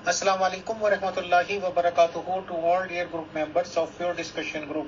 Assalamu alaikum wa rahmatullahi wa barakatuhu to all dear group members of your discussion group।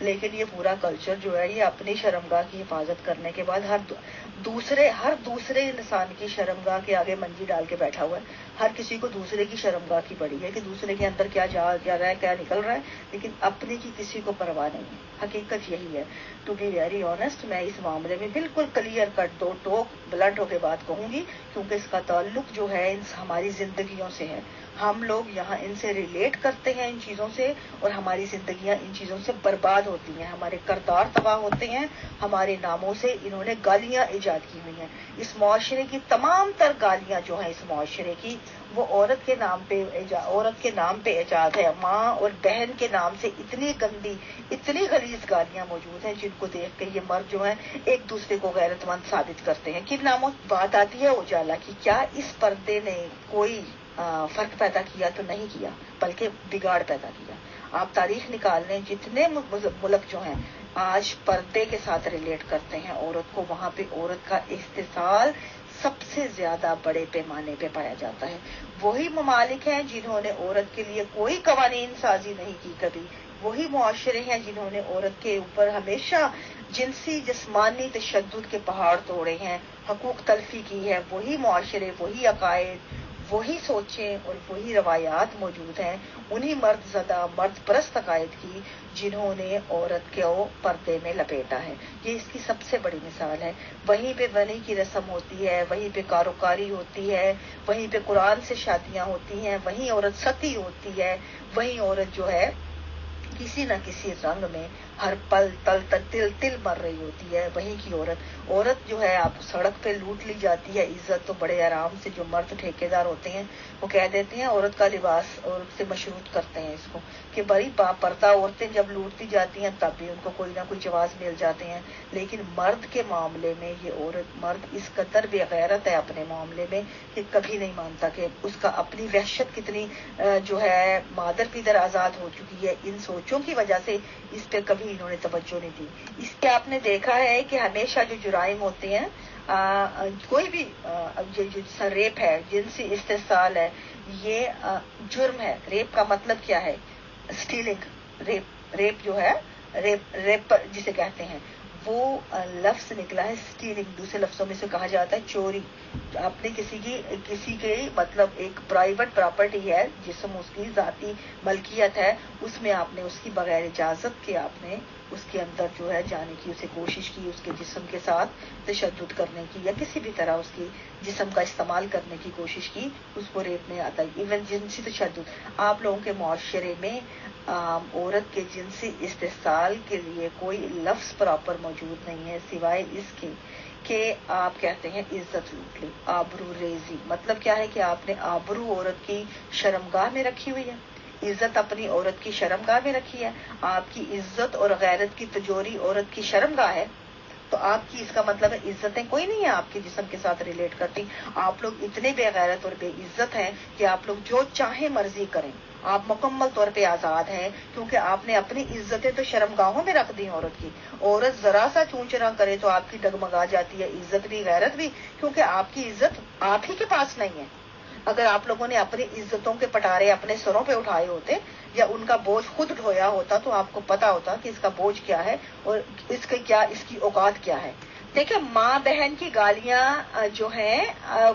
لیکن یہ پورا culture جو ہے یہ اپنی شرمگاہ کی حفاظت کرنے کے بعد ہر دوسرے انسان کی شرمگاہ کے آگے منجی ڈال کے بیٹھا ہوا ہے. ہر کسی کو دوسرے کی شرمگاہ کی پڑی ہے کہ دوسرے کے اندر کیا جا رہا ہے, کیا نکل رہا ہے, لیکن اپنے کی کسی کو پرواہ نہیں ہے. حقیقت یہی ہے. ٹو بی ویری آنےسٹ, میں اس معاملے میں بالکل کلیئر کٹ دو ٹوک بلنٹ ہو کے بات کہوں گی, کیونکہ اس کا تعلق جو ہے ہماری زندگیوں سے ہے. ہم لوگ یہاں ان سے ریلیٹ کرتے ہیں ان چیزوں سے, اور ہماری زندگیاں ان چیزوں سے برباد ہوتی ہیں, ہمارے کردار تباہ ہوتے ہیں, ہمارے ناموں سے انہوں نے گالیاں ایجاد کی ہوئی ہیں. اس معاشرے کی تمام تر گالیاں جو ہیں اس معاشرے کی, وہ عورت کے نام پہ ایجاد ہے. ماں اور بہن کے نام سے اتنی گندی, اتنی غلیظ گالیاں موجود ہیں جن کو دیکھ کے یہ مرد جو ہیں ایک دوسرے کو غیرت مند ثابت کرتے ہیں. کن ناموں بات آتی ہے اجالا کی, کیا اس پردے نے کوئی فرق پیدا کیا؟ تو نہیں کیا, بلکہ بگاڑ پیدا کیا. آپ تاریخ نکال لیں, جتنے ملک جو ہیں آج پردے کے ساتھ ریلیٹ کرتے ہیں عورت کو, وہاں پہ عورت کا استحصال سب سے زیادہ بڑے پیمانے پہ پایا جاتا ہے. وہی ممالک ہیں جنہوں نے عورت کے لیے کوئی قوانین سازی نہیں کی کبھی. وہی معاشرے ہیں جنہوں نے عورت کے اوپر ہمیشہ جنسی جسمانی تشدد کے پہاڑ توڑے ہیں, حقوق تلفی کی ہے. وہی معاشرے, وہی عقائد, وہی سوچیں اور وہی روایات موجود ہیں انہی مرد زدہ, مرد پرست عقائد کی, جنہوں نے عورت کو پردے میں لپیٹا ہے. یہ اس کی سب سے بڑی مثال ہے. وہیں پہ بنی کی رسم ہوتی ہے, وہیں پہ کاروکاری ہوتی ہے, وہیں پہ قرآن سے شادیاں ہوتی ہیں, وہیں عورت ستی ہوتی ہے, وہیں عورت جو ہے کسی نہ کسی رنگ میں ہر پل تل مر رہی ہوتی ہے. وہیں کی عورت جو ہے آپ سڑک پہ لوٹ لی جاتی ہے عزت. تو بڑے آرام سے جو مرد ٹھیکیدار ہوتے ہیں وہ کہہ دیتے ہیں عورت کا لباس, عورت سے مشروط کرتے ہیں اس کو کہ بڑی پردہ عورتیں جب لوٹتی جاتی ہیں تب بھی ان کو کوئی نہ کوئی جواز مل جاتے ہیں. لیکن مرد کے معاملے میں یہ مرد اس قدر بے غیرت ہے اپنے معاملے میں کہ کبھی نہیں مانتا کہ اس کا اپنی وحشت کتنی جو ہے مادر پیدر آزاد ہو چکی ہے. ان سوچوں کی وجہ سے اس پہ کبھی انہوں نے توجہ نہیں دی. اس پہ آپ نے دیکھا ہے کہ ہمیشہ جو جرائم ہوتے ہیں, کوئی بھی جو ریپ ہے, جنسی استحصال ہے, یہ جرم ہے. ریپ کا مطلب کیا ہے؟ اسٹیلنگ. ریپ جو ہے, ریپ جسے کہتے ہیں, وہ لفظ نکلا ہے اسٹیلنگ. دوسرے لفظوں میں سے کہا جاتا ہے چوری. آپ نے کسی کے مطلب ایک پرائیویٹ پراپرٹی ہے, جسم اس کی ذاتی ملکیت ہے, اس میں آپ نے اس کی بغیر اجازت کے آپ نے اس کے اندر جو ہے جانے کی اسے کوشش کی, اس کے جسم کے ساتھ تشدد کرنے کی یا کسی بھی طرح اس کی جسم کا استعمال کرنے کی کوشش کی, اس کو ریپ میں آتا ہے. ایون جنسی تشدد. آپ لوگوں کے معاشرے میں عورت کے جنسی استحصال کے لیے کوئی لفظ پراپر موجود نہیں ہے سوائے اس کے کہ آپ کہتے ہیں عزت لوٹ لی, آبرو ریزی. مطلب کیا ہے کہ آپ نے آبرو عورت کی شرمگاہ میں رکھی ہوئی ہے, عزت اپنی عورت کی شرمگاہ میں رکھی ہے. آپ کی عزت اور غیرت کی تجوری عورت کی شرمگاہ ہے, تو آپ کی اس کا مطلب ہے عزتیں کوئی نہیں ہے آپ کے جسم کے ساتھ ریلیٹ کرتی. آپ لوگ اتنے بے غیرت اور بے عزت ہیں کہ آپ لوگ جو چاہیں مرضی کریں. آپ مکمل طور پہ آزاد ہیں کیونکہ آپ نے اپنی عزتیں تو شرمگاہوں میں رکھ دی عورت کی. عورت ذرا سا چونچنا کرے تو آپ کی ڈگمگا جاتی ہے, عزت بھی غیرت بھی, کیونکہ آپ کی عزت آپ ہی کے پاس نہیں ہے. اگر آپ لوگوں نے اپنی عزتوں کے پٹارے اپنے سروں پہ اٹھائے ہوتے یا ان کا بوجھ خود ڈھویا ہوتا تو آپ کو پتا ہوتا کہ اس کا بوجھ کیا ہے اور اس کی اوقات کیا ہے. دیکھیں, ماں بہن کی گالیاں جو ہیں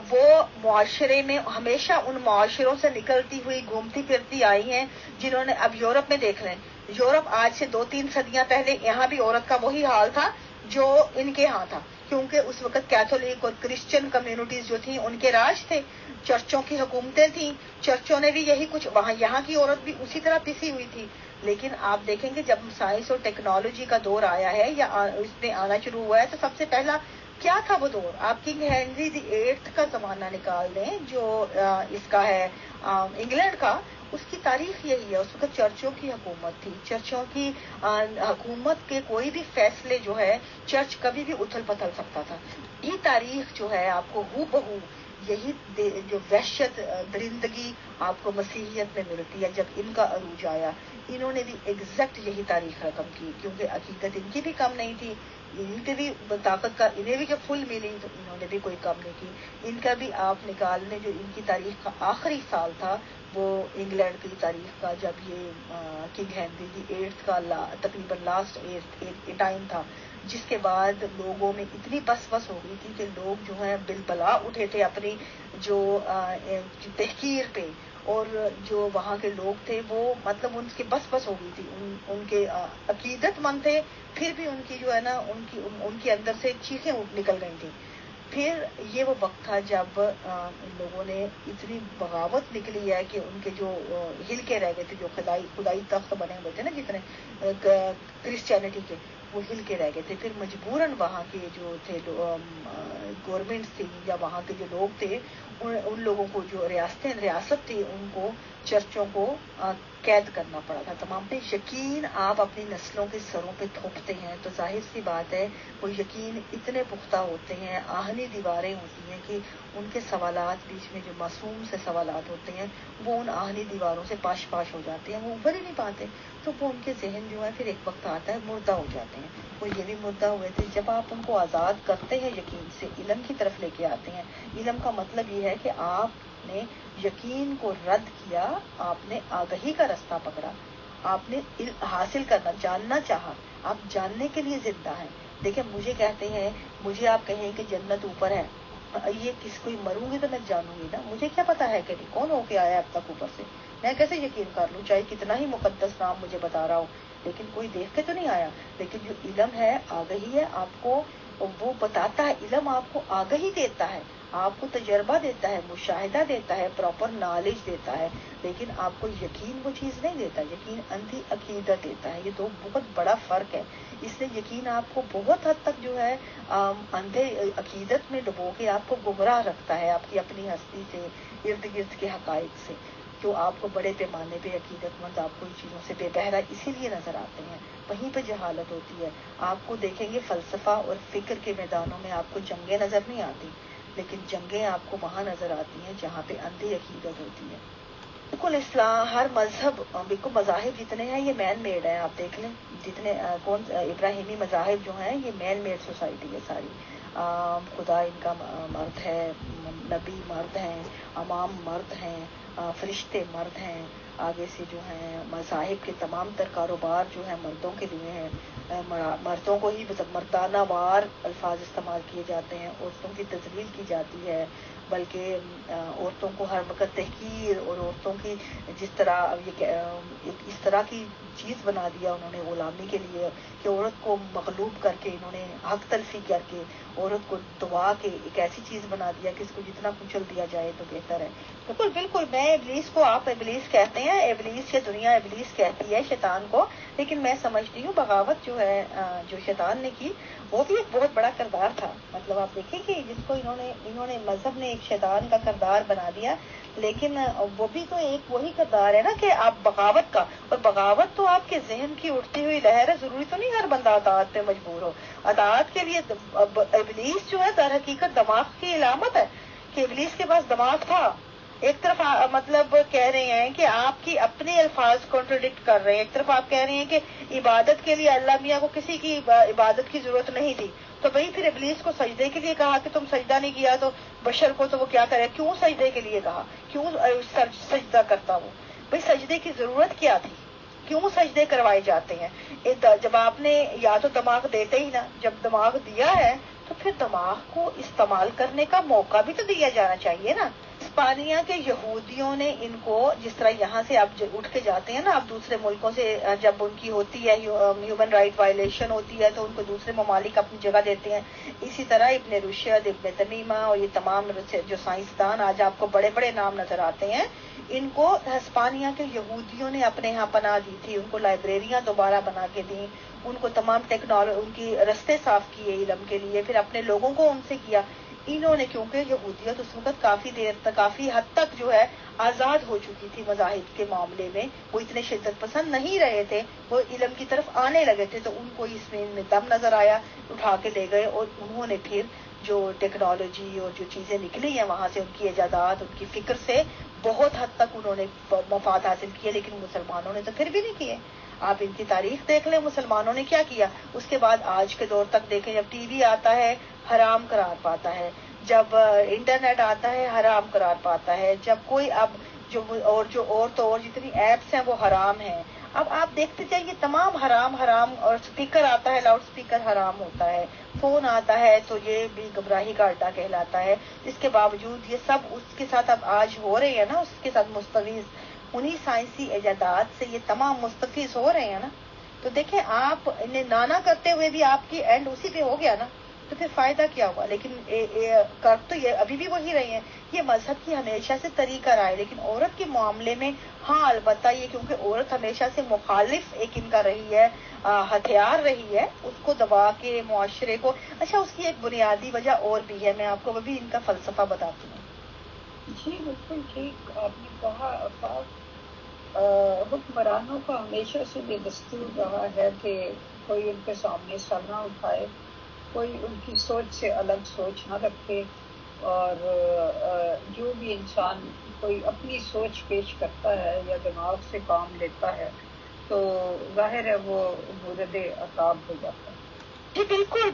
وہ معاشرے میں ہمیشہ ان معاشروں سے نکلتی ہوئی گھومتی پھرتی آئی ہیں جنہوں نے, اب یورپ میں دیکھ لیں, یورپ آج سے 2-3 صدیاں پہلے یہاں بھی عورت کا وہی حال تھا جو ان کے ہاں تھا, کیونکہ اس وقت کیتھولک اور کرسچن کمیونٹیز جو تھیں ان کے راج تھے, چرچوں کی حکومتیں تھیں, چرچوں نے بھی یہی کچھ, وہاں یہاں کی عورت بھی اسی طرح پسی ہوئی تھی. لیکن آپ دیکھیں گے جب سائنس اور ٹیکنالوجی کا دور آیا ہے یا اس میں آنا شروع ہوا ہے تو سب سے پہلا کیا تھا وہ دور؟ آپ کنگ ہینری VIII کا زمانہ نکال دیں جو اس کا ہے انگلینڈ کا, اس کی تاریخ یہی ہے. اس وقت چرچوں کی حکومت تھی, چرچوں کی حکومت کے کوئی بھی فیصلے جو ہے چرچ کبھی بھی اتھل پتھل سکتا تھا. یہ تاریخ جو ہے آپ کو ہو بہو یہی جو وحشت درندگی آپ کو مسیحیت میں ملتی ہے. جب ان کا عروج آیا انہوں نے بھی ایگزیکٹ یہی تاریخ رقم کی, کیونکہ حقیقت ان کی بھی کم نہیں تھی, ان کے بھی طاقت کا انہیں بھی جب فل ملی تو انہوں نے بھی کوئی کم نہیں کی. ان کا بھی آپ نکال لیں جو ان کی تاریخ کا آخری سال تھا وہ انگلینڈ کی تاریخ کا جب یہ کنگ ہینری VIII کا تقریباً لاسٹ ٹائم تھا، جس کے بعد لوگوں میں اتنی بس ہو گئی تھی کہ لوگ جو ہیں بالبلا اٹھے تھے اپنی جو تحقیر پہ، اور جو وہاں کے لوگ تھے وہ مطلب ان کی بس ہو گئی تھی، ان کے عقیدت مند تھے پھر بھی ان کی جو ہے نا ان کے اندر سے چیخیں نکل گئی تھیں۔ پھر یہ وہ وقت تھا جب ان لوگوں نے اتنی بغاوت نکلی ہے کہ ان کے جو ہل کے رہ گئے تھے، جو خدائی تخت بنے ہوئے تھے نا جتنے کرسچینٹی کے، وہ ہل کے رہ گئے تھے۔ پھر مجبوراً وہاں کے جو تھے گورنمنٹس تھی یا وہاں کے جو لوگ تھے، ان لوگوں کو جو ریاست تھی ان کو چرچوں کو قید کرنا پڑا تھا تمام پہ۔ یقین آپ اپنی نسلوں کے سروں پہ تھوپتے ہیں تو ظاہر سی بات ہے وہ یقین اتنے پختہ ہوتے ہیں، آہنی دیواریں ہوتی ہیں کہ ان کے سوالات بیچ میں جو معصوم سے سوالات ہوتے ہیں وہ ان آہنی دیواروں سے پاش ہو جاتے ہیں، وہ ابھر ہی نہیں پاتے، تو وہ ان کے ذہن جو ہے پھر ایک وقت آتا ہے مردہ ہو جاتے ہیں۔ وہ یہ بھی مردہ ہوئے تھے۔ جب آپ ان کو آزاد کرتے ہیں یقین سے، علم کی طرف لے کے آتے ہیں، علم کا مطلب یہ ہے کہ آپ نے یقین کو رد کیا، آپ نے آگہی کا رستہ پکڑا، آپ نے حاصل کرنا، جاننا چاہا، آپ جاننے کے لیے زندہ ہیں۔ دیکھیں مجھے کہتے ہیں، مجھے آپ کہیں کہ جنت اوپر ہے، یہ کس کوئی مروں گی تو میں جانوں گی نا، مجھے کیا پتا ہے کہ کون ہو کے آیا اب تک اوپر سے، میں کیسے یقین کر لوں چاہے کتنا ہی مقدس نام مجھے بتا رہا ہو، لیکن کوئی دیکھ کے تو نہیں آیا۔ لیکن جو علم ہے، آگہی ہے، آپ کو وہ بتاتا ہے، علم آپ کو آگہی دیتا ہے، آپ کو تجربہ دیتا ہے، مشاہدہ دیتا ہے، پراپر نالج دیتا ہے، لیکن آپ کو یقین وہ چیز نہیں دیتا، یقین اندھی عقیدت دیتا ہے۔ یہ دو بہت بڑا فرق ہے۔ اس لیے یقین آپ کو بہت حد تک جو ہے اندھے عقیدت میں ڈبو کے آپ کو گمراہ رکھتا ہے، آپ کی اپنی ہستی سے، ارد گرد کے حقائق سے، جو آپ کو بڑے پیمانے پہ عقیدت مند آپ کو ان چیزوں سے بے بہرا اسی لیے نظر آتے ہیں، وہیں پہ جہالت ہوتی ہے۔ آپ کو دیکھیں گے فلسفہ اور فکر کے میدانوں میں آپ کو جنگیں نظر نہیں آتی، لیکن جنگیں آپ کو وہاں نظر آتی ہیں جہاں پہ اندھی عقیدت ہوتی ہے۔ بالکل اسلام، ہر مذہب، بالکل مذاہب جتنے ہیں یہ مین میڈ ہیں، آپ دیکھ لیں جتنے ابراہیمی مذاہب جو ہیں یہ مین میڈ سوسائٹی ہے ساری، خدا ان کا مرد ہے، نبی مرد ہیں، امام مرد ہیں، فرشتے مرد ہیں، آگے سے جو ہیں مذاہب کے تمام تر کاروبار جو ہیں مردوں کے لیے ہیں، مردوں کو ہی مردانہ وار الفاظ استعمال کیے جاتے ہیں، عورتوں کی تذلیل کی جاتی ہے، بلکہ عورتوں کو ہر وقت تحقیر، اور عورتوں کی جس طرح اس طرح کی چیز بنا دیا انہوں نے غلامی کے لیے کہ عورت کو مغلوب کر کے انہوں نے حق تلفی کر کے عورت کو دبا کے ایک ایسی چیز بنا دیا کہ اس کو جتنا کچل دیا جائے تو بہتر ہے۔ بالکل بالکل، میں ابلیس کو، آپ ابلیس کہتے ہیں، ابلیس یا دنیا ابلیس کہتی ہے شیطان کو، لیکن میں سمجھتی ہوں بغاوت جو ہے جو شیطان نے کی وہ بھی ایک بہت بڑا کردار تھا۔ مطلب آپ دیکھیں کہ جس کو انہوں نے مذہب نے ایک شیطان کا کردار بنا دیا، لیکن وہ بھی تو ایک وہی کردار ہے نا کہ آپ بغاوت کا، اور بغاوت تو آپ کے ذہن کی اٹھتی ہوئی لہر ہے، ضروری تو نہیں ہر بندہ اطاعت پہ مجبور ہو۔ اطاعت کے لیے ابلیس جو ہے در حقیقت دماغ کی علامت ہے کہ ابلیس کے پاس دماغ تھا۔ ایک طرف مطلب کہہ رہے ہیں کہ آپ کی اپنے الفاظ کنٹراڈکٹ کر رہے ہیں، ایک طرف آپ کہہ رہے ہیں کہ عبادت کے لیے اللہ میاں کو کسی کی عبادت کی ضرورت نہیں تھی، تو بھئی پھر ابلیس کو سجدے کے لیے کہا کہ تم سجدہ نہیں کیا تو بشر کو تو وہ کیا کرے، کیوں سجدے کے لیے کہا، کیوں سجدہ کرتا وہ، بھئی سجدے کی ضرورت کیا تھی، کیوں سجدے کروائے جاتے ہیں؟ جب آپ نے یا تو دماغ دیتے ہی نا، جب دماغ دیا ہے تو پھر دماغ کو استعمال کرنے کا موقع بھی تو دیا جانا چاہیے نا۔ اسپانیہ کے یہودیوں نے ان کو، جس طرح یہاں سے آپ اٹھ کے جاتے ہیں نا، آپ دوسرے ملکوں سے جب ان کی ہوتی ہے ہیومن رائٹ وائلیشن ہوتی ہے تو ان کو دوسرے ممالک اپنی جگہ دیتے ہیں، اسی طرح ابن رشد، ابن تمیمہ اور یہ تمام جو سائنسدان آج آپ کو بڑے بڑے نام نظر آتے ہیں، ان کو ہسپانیہ کے یہودیوں نے اپنے ہاں پناہ دی تھی، ان کو لائبریریاں دوبارہ بنا کے دیں، ان کو تمام ٹیکنالوجی، ان کی رستے صاف کیے علم کے لیے، پھر اپنے لوگوں کو ان سے کیا انہوں نے، کیونکہ یہودیت اس وقت کافی دیر تک، کافی حد تک جو ہے آزاد ہو چکی تھی مذاہب کے معاملے میں، وہ اتنے شدت پسند نہیں رہے تھے، وہ علم کی طرف آنے لگے تھے، تو ان کو اس میں دم نظر آیا، اٹھا کے لے گئے، اور انہوں نے پھر جو ٹیکنالوجی اور جو چیزیں نکلی ہیں وہاں سے، ان کی ایجادات، ان کی فکر سے بہت حد تک انہوں نے مفاد حاصل کیے، لیکن مسلمانوں نے تو پھر بھی نہیں کیے۔ آپ ان کی تاریخ دیکھ لیں، مسلمانوں نے کیا کیا، اس کے بعد آج کے دور تک دیکھیں، جب ٹی وی آتا ہے حرام قرار پاتا ہے، جب انٹرنیٹ آتا ہے حرام قرار پاتا ہے، جب کوئی اب اور جتنی ایپس ہیں وہ حرام ہیں. اب آپ دیکھتے جائیے تمام حرام اور اسپیکر آتا ہے، لاؤڈ اسپیکر حرام ہوتا ہے، فون آتا ہے تو یہ بھی گمراہی کا اڈا کہلاتا ہے. اس کے باوجود یہ سب اس کے ساتھ اب آج ہو رہے ہیں نا، اس کے ساتھ مستفیض انہی سائنسی ایجادات سے یہ تمام مستفیض ہو رہے ہیں نا. تو دیکھیں آپ انہیں نانا کرتے ہوئے بھی آپ کی اینڈ اسی پہ ہو گیا نا، تو پھر فائدہ کیا ہوا؟ لیکن کر تو یہ ابھی بھی وہی رہے ہیں. یہ مذہب کی ہمیشہ سے طریقہ رہا ہے، لیکن عورت کے معاملے میں ہاں البتہ یہ کیونکہ عورت ہمیشہ سے مخالف ایک ان کا رہی ہے، ہتھیار رہی ہے اس کو دبا کے معاشرے کو. اچھا اس کی ایک بنیادی وجہ اور بھی ہے، میں آپ کو بھی ان کا فلسفہ بتاتی ہوں. جی بالکل ٹھیک آپ نے کہا. حکمرانوں کا ہمیشہ سے یہ دستور رہا ہے کہ کوئی ان کے سامنے سر نہ اٹھائے، کوئی ان کی سوچ سے الگ سوچ نہ رکھے، اور جو بھی انسان کوئی اپنی سوچ پیش کرتا ہے یا دماغ سے کام لیتا ہے تو ظاہر ہے وہ مورد عقاب ہو جاتا ہے. جی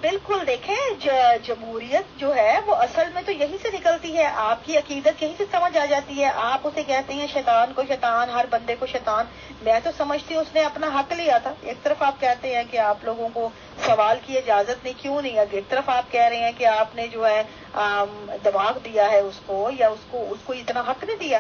بالکل دیکھیں جمہوریت جو ہے وہ اصل میں تو یہی سے نکلتی ہے، آپ کی عقیدت یہی سے سمجھ آ جاتی ہے. آپ اسے کہتے ہیں شیطان کو شیطان، ہر بندے کو شیطان. میں تو سمجھتی ہوں اس نے اپنا حق لیا تھا. ایک طرف آپ کہتے ہیں کہ آپ لوگوں کو سوال کی اجازت نہیں، کیوں نہیں؟ ایک طرف آپ کہہ رہے ہیں کہ آپ نے جو ہے دماغ دیا ہے اس کو، یا اس کو اتنا حق نہیں دیا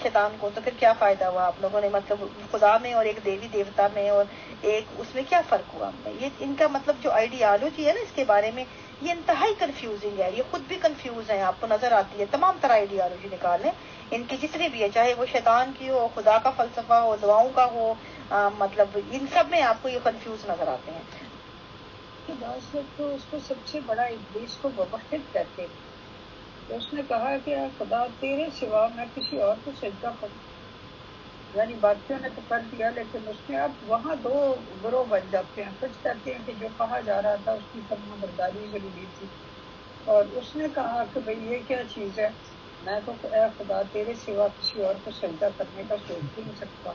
شیطان کو. تو پھر کیا فائدہ ہوا آپ لوگوں نے؟ مطلب خدا میں اور ایک دیوی دیوتا میں اور ایک اس میں کیا فرق ہوا؟ یہ ان کا مطلب جو آئیڈیالوجی ہے نا اس کے بارے میں یہ انتہائی کنفیوزنگ ہے. یہ خود بھی کنفیوز ہیں، آپ کو نظر آتی ہے. تمام طرح آئیڈیالوجی نکالیں ان کی جتنی بھی ہے، چاہے وہ شیطان کی ہو، خدا کا فلسفہ ہو، دعاؤں کا ہو، مطلب ان سب میں آپ کو یہ کنفیوز نظر آتے ہیں. بعض لوگ تو اس کو سب سے بڑا ابلیس کو موحد کہتے ہیں. تو اس نے کہا کہ خدا تیرے سوا میں کسی اور کو سجدہ کروں. یعنی باقیوں نے تو کر دیا، لیکن اس میں اب وہاں دو گروہ بن جاتے ہیں. کچھ کہتے ہیں کہ جو کہا جا رہا تھا اس کی فرما برداری ضروری تھی، اور اس نے کہا کہ بھئی یہ کیا چیز ہے، میں تو اے خدا تیرے سوا کسی اور کو سجدہ کرنے کا سوچ بھی نہیں سکتا.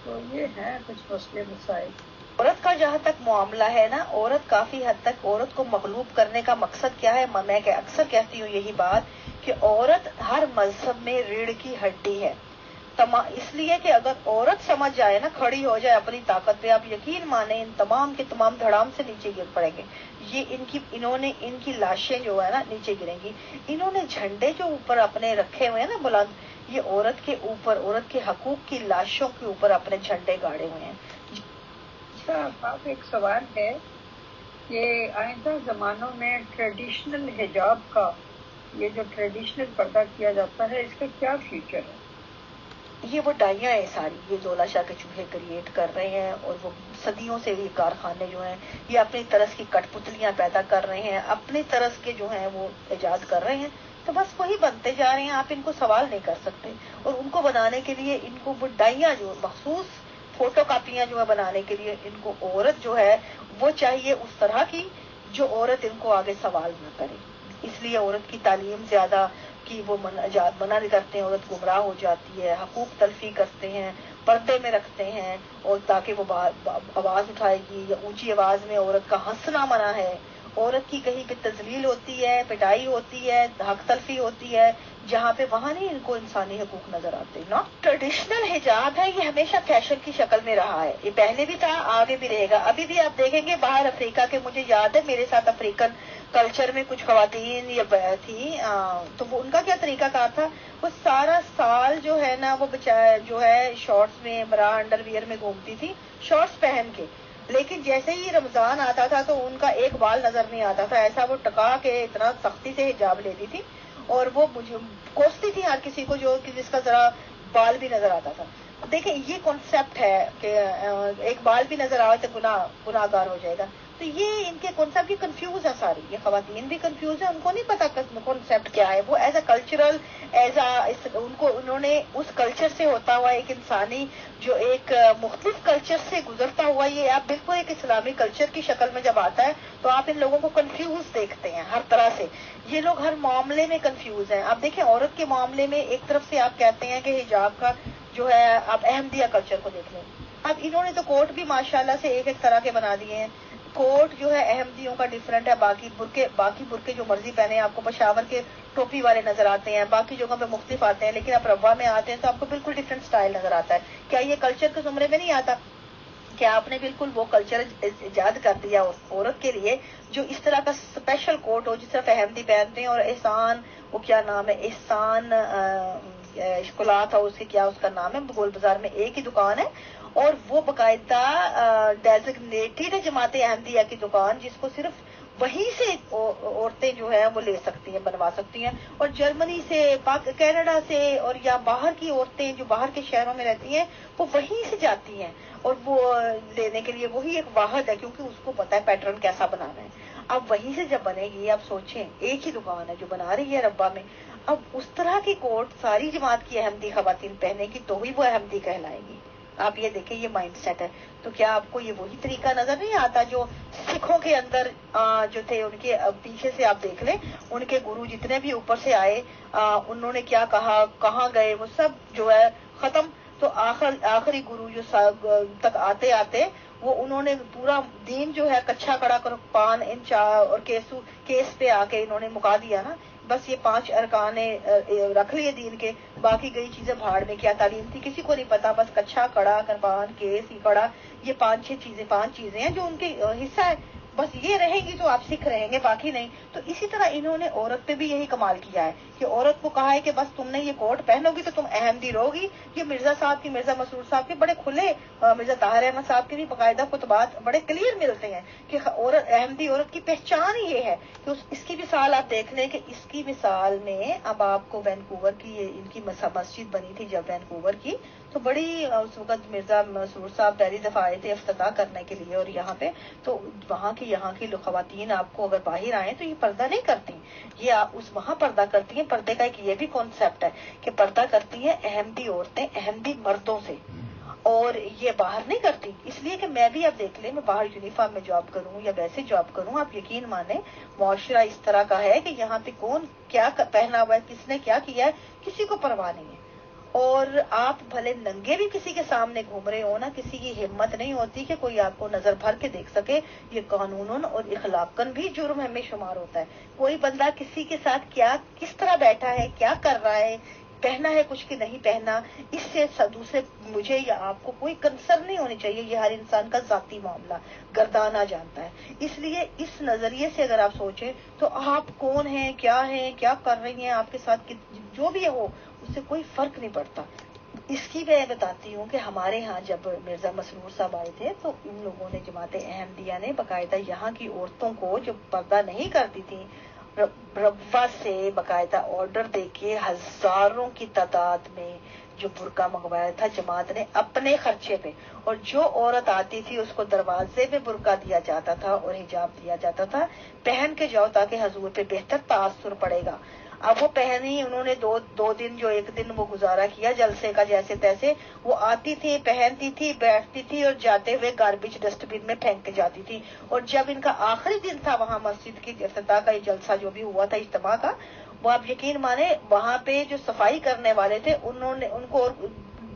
تو یہ ہیں کچھ مسئلے مسائل. عورت کا جہاں تک معاملہ ہے نا، عورت کافی حد تک عورت کو مغلوب کرنے کا مقصد کیا ہے؟ میں اکثر کہتی ہوں یہی بات کہ عورت ہر مذہب میں ریڑھ کی ہڈی ہے. اس لیے کہ اگر عورت سمجھ جائے نا، کھڑی ہو جائے اپنی طاقت پہ، آپ یقین مانیں ان تمام کے تمام دھڑام سے نیچے گر پڑیں گے. یہ ان کی لاشیں جو ہے نا نیچے گریں گی. انہوں نے جھنڈے جو اوپر اپنے رکھے ہوئے ہیں نا بلند، یہ عورت کے اوپر، عورت کے حقوق کی لاشوں کے اوپر اپنے جھنڈے گاڑے ہوئے ہیں. اچھا آپ ایک سوال ہے کہ آئندہ زمانوں میں ٹریڈیشنل حجاب کا، یہ جو ٹریڈیشنل پردہ کیا جاتا ہے، اس کا کیا فیوچر ہے؟ یہ وہ ڈائیاں ہیں ساری، یہ زولا شاہ کے چوہے کریٹ کر رہے ہیں، اور وہ صدیوں سے یہ کارخانے جو ہیں یہ اپنی طرز کی کٹ پتلیاں پیدا کر رہے ہیں، اپنی طرز کے جو ہیں وہ ایجاد کر رہے ہیں. تو بس وہی بنتے جا رہے ہیں، آپ ان کو سوال نہیں کر سکتے. اور ان کو بنانے کے لیے ان کو وہ ڈائیاں جو مخصوص فوٹو کاپیاں جو ہے بنانے کے لیے ان کو عورت جو ہے وہ چاہیے اس طرح کی جو عورت ان کو آگے سوال نہ کرے. اس لیے عورت کی تعلیم زیادہ کی وہ منع کرتے ہیں، عورت گمراہ ہو جاتی ہے، حقوق تلفی کرتے ہیں، پردے میں رکھتے ہیں، اور تاکہ وہ آواز اٹھائے گی یا اونچی آواز میں عورت کا ہنسنا منع ہے. عورت کی کہیں پہ تذلیل ہوتی ہے، پٹائی ہوتی ہے، حق تلفی ہوتی ہے جہاں پہ، وہاں نہیں ان کو انسانی حقوق نظر آتے. نا ٹریڈیشنل حجاب ہے، یہ ہمیشہ فیشن کی شکل میں رہا ہے. یہ پہلے بھی تھا، آگے بھی رہے گا. ابھی بھی آپ دیکھیں گے باہر افریقہ کے، مجھے یاد ہے میرے ساتھ افریقن کلچر میں کچھ خواتین یہ تھی، تو وہ ان کا کیا طریقہ کار تھا، وہ سارا سال جو ہے نا وہ جو ہے شارٹس میں، برا انڈر ویئر میں گھومتی تھی، شارٹس پہن کے. لیکن جیسے ہی رمضان آتا تھا تو ان کا ایک بال نظر نہیں آتا تھا، ایسا وہ ٹکا کے اتنا سختی سے حجاب لیتی تھی، اور وہ مجھے کوستی تھی ہر کسی کو جو جس کا ذرا بال بھی نظر آتا تھا. دیکھیں یہ کانسیپٹ ہے کہ ایک بال بھی نظر آئے تو گناہ گار ہو جائے گا. تو یہ ان کے کانسیپٹ یہ کنفیوز ہے ساری، یہ خواتین بھی کنفیوز ہیں، ان کو نہیں پتا کانسیپٹ کیا ہے. وہ ایز اے کلچرل، انہوں نے اس کلچر سے ہوتا ہوا ایک انسانی جو ایک مختلف کلچر سے گزرتا ہوا، یہ آپ بالکل ایک اسلامی کلچر کی شکل میں جب آتا ہے تو آپ ان لوگوں کو کنفیوز دیکھتے ہیں ہر طرح سے. یہ لوگ ہر معاملے میں کنفیوز ہیں. آپ دیکھیں عورت کے معاملے میں ایک طرف سے آپ کہتے ہیں کہ حجاب کا جو ہے، آپ احمدیہ کلچر کو دیکھ لیں، اب انہوں نے تو کوٹ بھی ماشاءاللہ سے ایک طرح کے بنا دیے ہیں. کوٹ جو ہے احمدیوں کا ڈفرینٹ ہے. باقی برقے جو مرضی پہنے, آپ کو پشاور کے ٹوپی والے نظر آتے ہیں, باقی جگہوں پہ مختلف آتے ہیں, لیکن آپ ربوہ میں آتے ہیں تو آپ کو بالکل ڈفرینٹ سٹائل نظر آتا ہے. کیا یہ کلچر کے زمرے میں نہیں آتا کہ آپ نے بالکل وہ کلچر ایجاد کر دیا عورت کے لیے جو اس طرح کا اسپیشل کوٹ ہو جس طرح احمدی پہنتے ہیں. اور احسان, وہ کیا نام ہے, احسان کلاتھ ہاؤس کے, کیا اس کا نام ہے, گول بازار میں ایک ہی دکان ہے, اور وہ باقاعدہ ڈیزگنیٹڈ ہے جماعت احمدیہ کی دکان, جس کو صرف وہیں سے عورتیں جو ہیں وہ لے سکتی ہیں, بنوا سکتی ہیں. اور جرمنی سے, کینیڈا سے, اور یا باہر کی عورتیں جو باہر کے شہروں میں رہتی ہیں وہ وہیں سے جاتی ہیں, اور وہ لینے کے لیے وہی ایک واحد ہے, کیونکہ اس کو پتا ہے پیٹرن کیسا بنانا ہے. اب وہیں سے جب بنے گی, آپ سوچیں ایک ہی دکان ہے جو بنا رہی ہے ربا میں, اب اس طرح کی کوٹ ساری جماعت کی احمدی خواتین پہنے گی تو ہی وہ احمدی کہلائیں گی. آپ یہ دیکھیں, یہ مائنڈ سیٹ ہے. تو کیا آپ کو یہ وہی طریقہ نظر نہیں آتا جو سکھوں کے اندر جو تھے, ان کے پیچھے سے آپ دیکھ لیں, ان کے گرو جتنے بھی اوپر سے آئے انہوں نے کیا کہا, کہاں گئے, وہ سب جو ہے ختم. تو آخری گرو جو تک آتے آتے وہ انہوں نے پورا دین جو ہے کچھا کڑا کر پان انچا اور کیس پہ آ کے انہوں نے مکا دیا نا. بس یہ 5 ارکان رکھ لیے دین کے, باقی گئی چیزیں بھاڑ میں. کیا تعلیم تھی کسی کو نہیں پتا, بس کچھا کڑا کرپان کیس ہی کڑا, یہ 5 چیزیں ہیں جو ان کے حصہ ہے. بس یہ رہیں گی تو آپ سکھ رہیں گے, باقی نہیں. تو اسی طرح انہوں نے عورت پہ بھی یہی کمال کیا ہے کہ عورت کو کہا ہے کہ بس تم نے یہ کوٹ پہنو گی تو تم احمدی رہو گی. یہ مرزا صاحب کی, مرزا مسرور صاحب کے بڑے کھلے, مرزا طاہر احمد صاحب کے بھی باقاعدہ خطبات بڑے کلیئر ملتے ہیں کہ احمدی عورت کی پہچان ہی یہ ہے. کہ اس کی مثال آپ دیکھ لیں کہ اس کی مثال میں اب آپ کو وینکوور کی, ان کی مسجد بنی تھی جب وینکوور کی, تو بڑی اس وقت مرزا مسرور صاحب پہلی دفعہ آئے تھے افتتاح کرنے کے لیے, اور یہاں پہ تو وہاں کی یہاں کی خواتین آپ کو اگر باہر آئیں تو یہ پردہ نہیں کرتی, یہ آپ اس وہاں پردہ کرتی ہیں. پردے کا ایک یہ بھی کانسیپٹ ہے کہ پردہ کرتی ہیں احمدی عورتیں احمدی مردوں سے, اور یہ باہر نہیں کرتی. اس لیے کہ میں بھی اب دیکھ لیں, میں باہر یونیفارم میں جاب کروں یا ویسے جاب کروں, آپ یقین مانیں معاشرہ اس طرح کا ہے کہ یہاں پہ کون کیا پہنا ہوا ہے, کس نے کیا کیا ہے, کسی کو پرواہ نہیں ہے. اور آپ بھلے ننگے بھی کسی کے سامنے گھوم رہے ہو نا, کسی کی ہمت نہیں ہوتی کہ کوئی آپ کو نظر بھر کے دیکھ سکے. یہ قانوناً اور اخلاقاً بھی جرم میں شمار ہوتا ہے. کوئی بندہ کسی کے ساتھ کیا کس طرح بیٹھا ہے, کیا کر رہا ہے, پہنا ہے کچھ کہ نہیں پہنا, اس سے دوسرے مجھے یا آپ کو کوئی کنسرن نہیں ہونی چاہیے. یہ ہر انسان کا ذاتی معاملہ, گردانہ جانتا ہے. اس لیے اس نظریے سے اگر آپ سوچیں تو آپ کون ہیں, کیا کر رہی ہیں, آپ کے ساتھ جو بھی ہو اس سے کوئی فرق نہیں پڑتا. اس کی میں بتاتی ہوں کہ ہمارے ہاں جب مرزا مسرور صاحب آئے تھے تو ان لوگوں نے, جماعت احمدیہ نے باقاعدہ یہاں کی عورتوں کو جو پردہ نہیں کرتی تھی ربوہ سے باقاعدہ آرڈر دے کے ہزاروں کی تعداد میں جو برقع منگوایا تھا جماعت نے اپنے خرچے پہ. اور جو عورت آتی تھی اس کو دروازے پہ برقع دیا جاتا تھا اور حجاب دیا جاتا تھا, پہن کے جاؤ تاکہ حضور پہ بہتر تاثر پڑے گا. اب وہ پہنی, انہوں نے دو دن جو ایک دن وہ گزارا کیا جلسے کا جیسے تیسے, وہ آتی تھی, پہنتی تھی, بیٹھتی تھی, اور جاتے ہوئے گاربیج ڈسٹ بن میں پھینک کے جاتی تھی. اور جب ان کا آخری دن تھا وہاں مسجد کی افتتاح کا, یہ جلسہ جو بھی ہوا تھا اجتماع کا, وہ آپ یقین مانے وہاں پہ جو صفائی کرنے والے تھے ان کو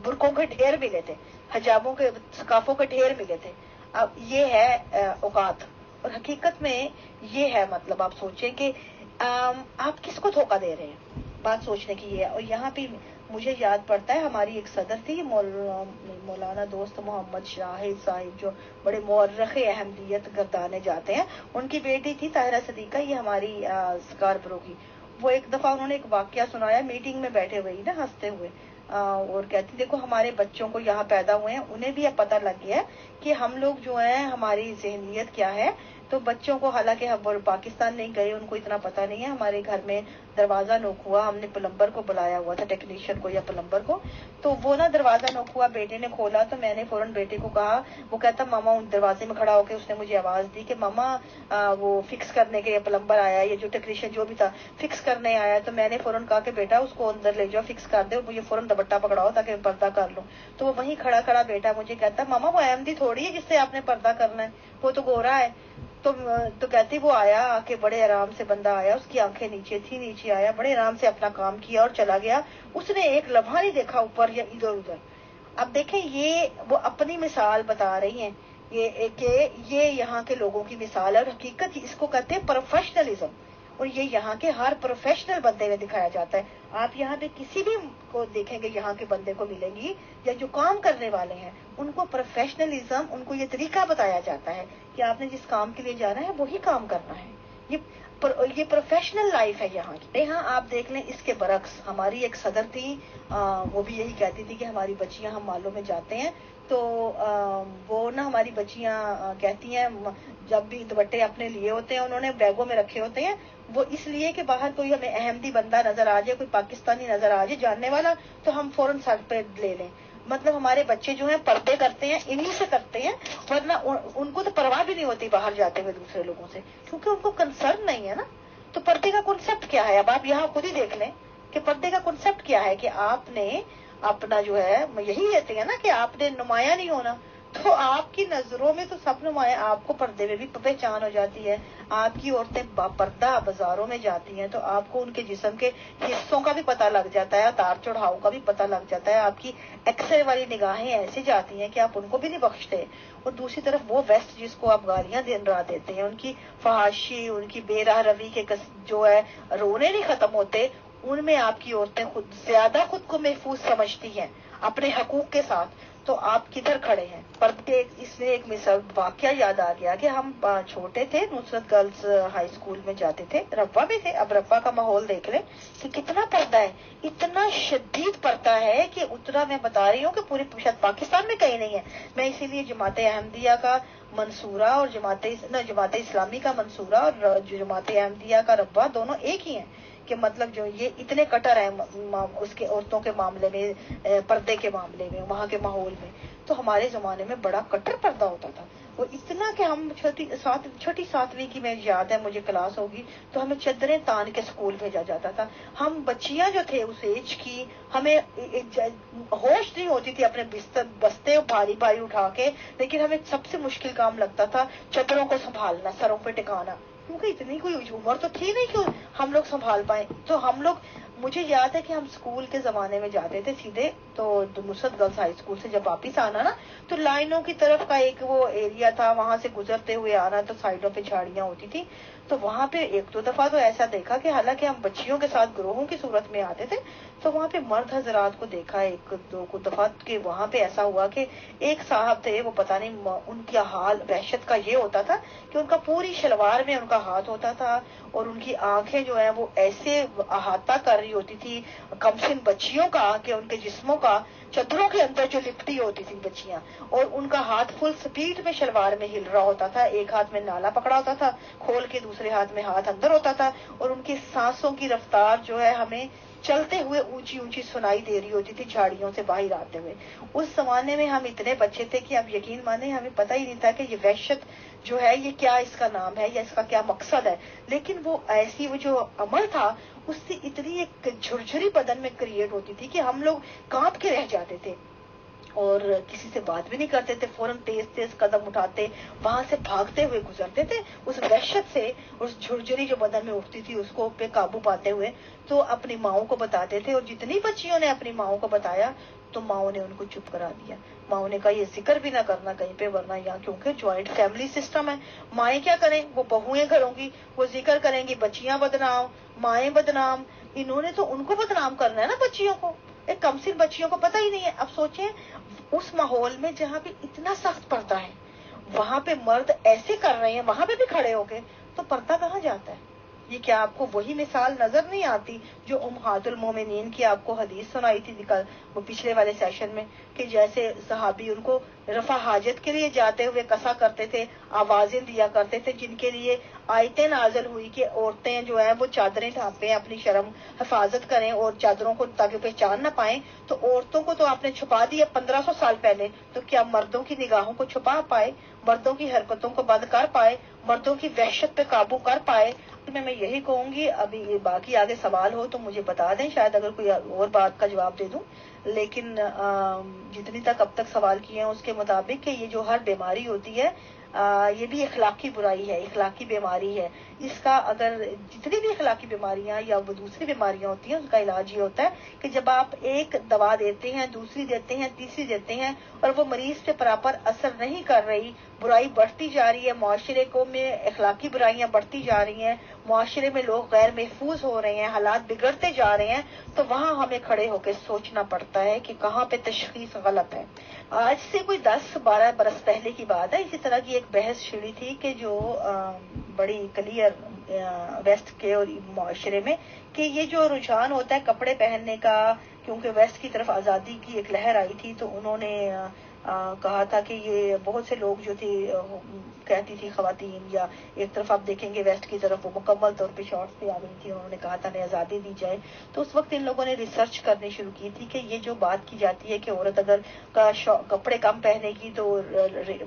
برقعوں کے ڈھیر ملے تھے, حجابوں کے, سکافوں کے ڈھیر ملے تھے. اب یہ ہے اوقات, اور حقیقت میں یہ ہے مطلب آپ سوچیں کہ آپ کس کو دھوکہ دے رہے ہیں, بات سوچنے کی یہ ہے. اور یہاں پہ مجھے یاد پڑتا ہے ہماری ایک صدر تھی مولانا دوست محمد شاہد صاحب, جو بڑے مورخ احمدیت گردانے جاتے ہیں. ان کی بیٹی تھی طاہرہ صدیقہ, یہ ہماری اسکارپرو کی. وہ ایک دفعہ انہوں نے ایک واقعہ سنایا, میٹنگ میں بیٹھے ہوئے ہی نا ہنستے ہوئے, اور کہتی دیکھو ہمارے بچوں کو یہاں پیدا ہوئے ہیں, انہیں بھی اب پتہ لگ گیا کہ ہم لوگ جو ہیں ہماری ذہنیت کیا ہے. تو بچوں کو, حالانکہ ہم پاکستان نہیں گئے, ان کو اتنا پتہ نہیں ہے. ہمارے گھر میں دروازہ نوک ہوا, ہم نے پلمبر کو بلایا ہوا تھا, ٹیکنیشین کو یا پلمبر کو, تو وہ نا دروازہ نوک ہوا, بیٹے نے کھولا تو میں نے فوراً بیٹے کو کہا, وہ کہتا ماما, ان دروازے میں کھڑا ہو کے اس نے مجھے آواز دی کہ ماما وہ فکس کرنے کے پلمبر آیا, یہ جو ٹیکنیشین جو بھی تھا فکس کرنے آیا. تو میں نے فوراً کہا کہ بیٹا اس کو اندر لے جاؤ, فکس کر دے, اور مجھے فوراً دوپٹہ پکڑاؤ تاکہ میں پردہ کر لوں. تو وہ وہیں کھڑا بیٹا مجھے کہتا ماما وہ احمدی تھوڑی ہے جس سے آپ نے پردہ کرنا ہے, وہ تو گورا ہے. تو کہتی وہ آیا آ کے, بڑے آرام سے بندہ آیا, اس کی آنکھیں نیچے تھی, نیچے آیا, بڑے آرام سے اپنا کام کیا اور چلا گیا. اس نے ایک لمحہ نہیں دیکھا اوپر یا ادھر ادھر. اب دیکھیں یہ وہ اپنی مثال بتا رہی ہیں یہ یہاں کے لوگوں کی مثال ہے، اور حقیقت اس کو کہتے ہیں پروفیشنلزم، اور یہ یہاں کے ہر پروفیشنل بندے میں دکھایا جاتا ہے. آپ یہاں پہ کسی بھی کو دیکھیں گے یہاں کے بندے کو ملیں گی یا جو کام کرنے والے ہیں ان کو پروفیشنلزم، ان کو یہ طریقہ بتایا جاتا ہے کہ آپ نے جس کام کے لیے جانا ہے وہی کام کرنا ہے. یہ پروفیشنل لائف ہے یہاں کی. یہاں آپ دیکھ لیں اس کے برعکس ہماری ایک صدر تھی، وہ بھی یہی کہتی تھی کہ ہماری بچیاں ہم مالوں میں جاتے ہیں تو وہ نا ہماری بچیاں کہتی ہیں جب بھی دوپٹے اپنے لیے ہوتے ہیں انہوں نے بیگوں میں رکھے ہوتے ہیں وہ اس لیے کہ باہر کوئی ہمیں احمدی بندہ نظر آ جائے، کوئی پاکستانی نظر آ جائے جاننے والا تو ہم فوراً سر پہ لے لیں. مطلب ہمارے بچے جو ہیں پردے کرتے ہیں انہی سے کرتے ہیں، ورنہ ان کو تو پرواہ بھی نہیں ہوتی باہر جاتے ہوئے دوسرے لوگوں سے، کیونکہ ان کو کنسرن نہیں ہے نا. تو پردے کا کنسپٹ کیا ہے؟ اب آپ یہاں خود ہی دیکھ لیں کہ پردے کا کنسپٹ کیا ہے، کہ آپ نے اپنا جو ہے یہی کہتے ہیں نا کہ آپ نے نمایاں نہیں ہونا، تو آپ کی نظروں میں تو سب نمایاں، آپ کو پردے میں بھی پہچان ہو جاتی ہے. آپ کی عورتیں پردہ بازاروں میں جاتی ہیں تو آپ کو ان کے جسم کے حصوں کا بھی پتہ لگ جاتا ہے، اتار چڑھاؤ کا بھی پتہ لگ جاتا ہے. آپ کی ایکس رے والی نگاہیں ایسی جاتی ہیں کہ آپ ان کو بھی نہیں بخشتے. اور دوسری طرف وہ ویسٹ جس کو آپ گالیاں دن رات دیتے ہیں، ان کی فحاشی، ان کی بے راہ روی کے جو ہے رونے نہیں ختم ہوتے، ان میں آپ کی عورتیں زیادہ خود کو محفوظ سمجھتی ہیں اپنے حقوق کے ساتھ. تو آپ کدھر کھڑے ہیں؟ پردے. اس میں ایک مثال واقعہ یاد آ گیا کہ ہم چھوٹے تھے، نصرت گرلز ہائی اسکول میں جاتے تھے، ربا میں تھے. اب ربا کا ماحول دیکھ لیں کہ کتنا پردہ ہے، اتنا شدید پردہ ہے کہ اتنا میں بتا رہی ہوں کہ پورے شاید پاکستان میں کہیں نہیں ہے. میں اسی لیے جماعت احمدیہ کا منصورہ اور جماعت اسلامی کا منصورہ اور جماعت احمدیہ کا ربا دونوں ایک ہی ہیں، کہ مطلب جو یہ اتنے کٹر ہیں اس کے عورتوں کے معاملے میں، پردے کے معاملے میں، وہاں کے ماحول میں. تو ہمارے زمانے میں بڑا کٹر پردہ ہوتا تھا، وہ اتنا کہ ہم چھوٹی ساتویں کی میں یاد ہے مجھے کلاس ہوگی تو ہمیں چادریں تان کے اسکول بھیجا جاتا تھا. ہم بچیاں جو تھے اس ایج کی، ہمیں ہوش نہیں ہوتی تھی اپنے بستے بھاری بھاری اٹھا کے، لیکن ہمیں سب سے مشکل کام لگتا تھا چادروں کو سنبھالنا، سروں پہ ٹکانا، کیونکہ اتنی کوئی عمر تو تھی نہیں کہ ہم لوگ سنبھال پائیں. تو ہم لوگ، مجھے یاد ہے کہ ہم اسکول کے زمانے میں جاتے تھے سیدھے، تو نصرت گرلز ہائی اسکول سے جب واپس آنا نا تو لائنوں کی طرف کا ایک وہ ایریا تھا، وہاں سے گزرتے ہوئے آنا تو سائڈوں پہ جھاڑیاں ہوتی تھی. تو وہاں پہ ایک دو دفعہ تو ایسا دیکھا کہ حالانکہ ہم بچیوں کے ساتھ گروہوں کی صورت میں آتے تھے تو وہاں پہ مرد حضرات کو دیکھا ایک دو دفعہ کہ وہاں پہ ایسا ہوا کہ ایک صاحب تھے، وہ پتہ نہیں ان کا حال وحشت کا یہ ہوتا تھا کہ ان کا پوری شلوار میں ان کا ہاتھ ہوتا تھا اور ان کی آنکھیں جو ہیں وہ ایسے احاطہ کر رہی ہوتی تھی کمسن بچیوں کا کہ ان کے جسموں کا چادروں کے اندر جو لپٹی ہوتی تھی بچیاں، اور ان کا ہاتھ فل سپیڈ میں شلوار میں ہل رہا ہوتا تھا، ایک ہاتھ میں نالا پکڑا ہوتا تھا کھول کے، دوسرے ہاتھ میں ہاتھ اندر ہوتا تھا، اور ان کی سانسوں کی رفتار جو ہے ہمیں چلتے ہوئے اونچی اونچی سنائی دے رہی ہوتی تھی جھاڑیوں سے باہر آتے ہوئے. اس زمانے میں ہم اتنے بچے تھے کہ اب یقین مانیں ہمیں پتہ ہی نہیں تھا کہ یہ وحشت جو ہے یہ کیا اس کا نام ہے یا اس کا کیا مقصد ہے. لیکن وہ ایسی وہ جو عمل تھا اس سے اتنی ایک جھرجھری بدن میں کریٹ ہوتی تھی کہ ہم لوگ کانپ کے رہ جاتے تھے اور کسی سے بات بھی نہیں کرتے تھے، فوراً تیز تیز قدم اٹھاتے وہاں سے بھاگتے ہوئے گزرتے تھے اس وحشت سے، اس جھرجھری جو بدن میں اٹھتی تھی اس کو پہ قابو پاتے ہوئے. تو اپنی ماؤں کو بتاتے تھے، اور جتنی بچیوں نے اپنی ماؤں کو بتایا تو ماؤں نے ان کو چپ کرا دیا. ماؤں نے کہا یہ ذکر بھی نہ کرنا کہیں پہ، ورنہ یہاں کیونکہ جوائنٹ فیملی سسٹم ہے، مائیں کیا کریں، وہ بہویں گھروں کی وہ ذکر کریں گی، بچیاں بدنام، مائیں بدنام. انہوں نے تو ان کو بدنام کرنا ہے نا بچیوں کو، ایک کمسن بچیوں کو پتہ ہی نہیں ہے. اب سوچیں اس ماحول میں جہاں پہ اتنا سخت پردہ ہے، وہاں پہ مرد ایسے کر رہے ہیں وہاں پہ بھی کھڑے ہو کے، تو پردہ کہاں جاتا ہے؟ یہ کیا آپ کو وہی مثال نظر نہیں آتی جو امہات المومنین کی آپ کو حدیث سنائی تھی وہ پچھلے والے سیشن میں، کہ جیسے صحابی ان کو رفع حاجت کے لیے جاتے ہوئے کسا کرتے تھے، آوازیں دیا کرتے تھے، جن کے لیے آیتیں نازل ہوئی کہ عورتیں جو ہیں وہ چادریں ڈھانپیں، اپنی شرم حفاظت کریں اور چادروں کو تاکہ پہچان نہ پائیں. تو عورتوں کو تو آپ نے چھپا دیا 1500 سال پہلے، تو کیا مردوں کی نگاہوں کو چھپا پائے، مردوں کی حرکتوں کو بند کر پائے، مردوں کی وحشت پہ قابو کر پائے؟ میں یہی کہوں گی، ابھی باقی آگے سوال ہو تو مجھے بتا دیں، شاید اگر کوئی اور بات کا جواب دے دوں، لیکن جتنی تک اب تک سوال کیے ہیں اس کے مطابق کہ یہ جو ہر بیماری ہوتی ہے یہ بھی اخلاقی برائی ہے، اخلاقی بیماری ہے. اس کا اگر جتنی بھی اخلاقی بیماریاں یا وہ دوسری بیماریاں ہوتی ہیں اس کا علاج یہ ہوتا ہے کہ جب آپ ایک دوا دیتے ہیں، دوسری دیتے ہیں، تیسری دیتے ہیں اور وہ مریض پہ پراپر اثر نہیں کر رہی برائی بڑھتی جا رہی ہے، معاشرے کو میں اخلاقی برائیاں بڑھتی جا رہی ہیں، معاشرے میں لوگ غیر محفوظ ہو رہے ہیں، حالات بگڑتے جا رہے ہیں، تو وہاں ہمیں کھڑے ہو کے سوچنا پڑتا ہے کہ کہاں پہ تشخیص غلط ہے۔ آج سے کوئی 10-12 برس پہلے کی بات ہے، اسی طرح کی ایک بحث چھڑی تھی کہ جو بڑی کلیئر ویسٹ کے اور معاشرے میں کہ یہ جو رجحان ہوتا ہے کپڑے پہننے کا، کیونکہ ویسٹ کی طرف آزادی کی ایک لہر آئی تھی تو انہوں نے کہا تھا کہ یہ بہت سے لوگ جو تھے کہتی تھی خواتین، یا ایک طرف آپ دیکھیں گے ویسٹ کی طرف وہ مکمل طور پہ شارٹس پہ آ گئی تھی، انہوں نے کہا تھا انہیں آزادی دی جائے۔ تو اس وقت ان لوگوں نے ریسرچ کرنی شروع کی تھی کہ یہ جو بات کی جاتی ہے کہ عورت اگر کپڑے کم پہنے گی تو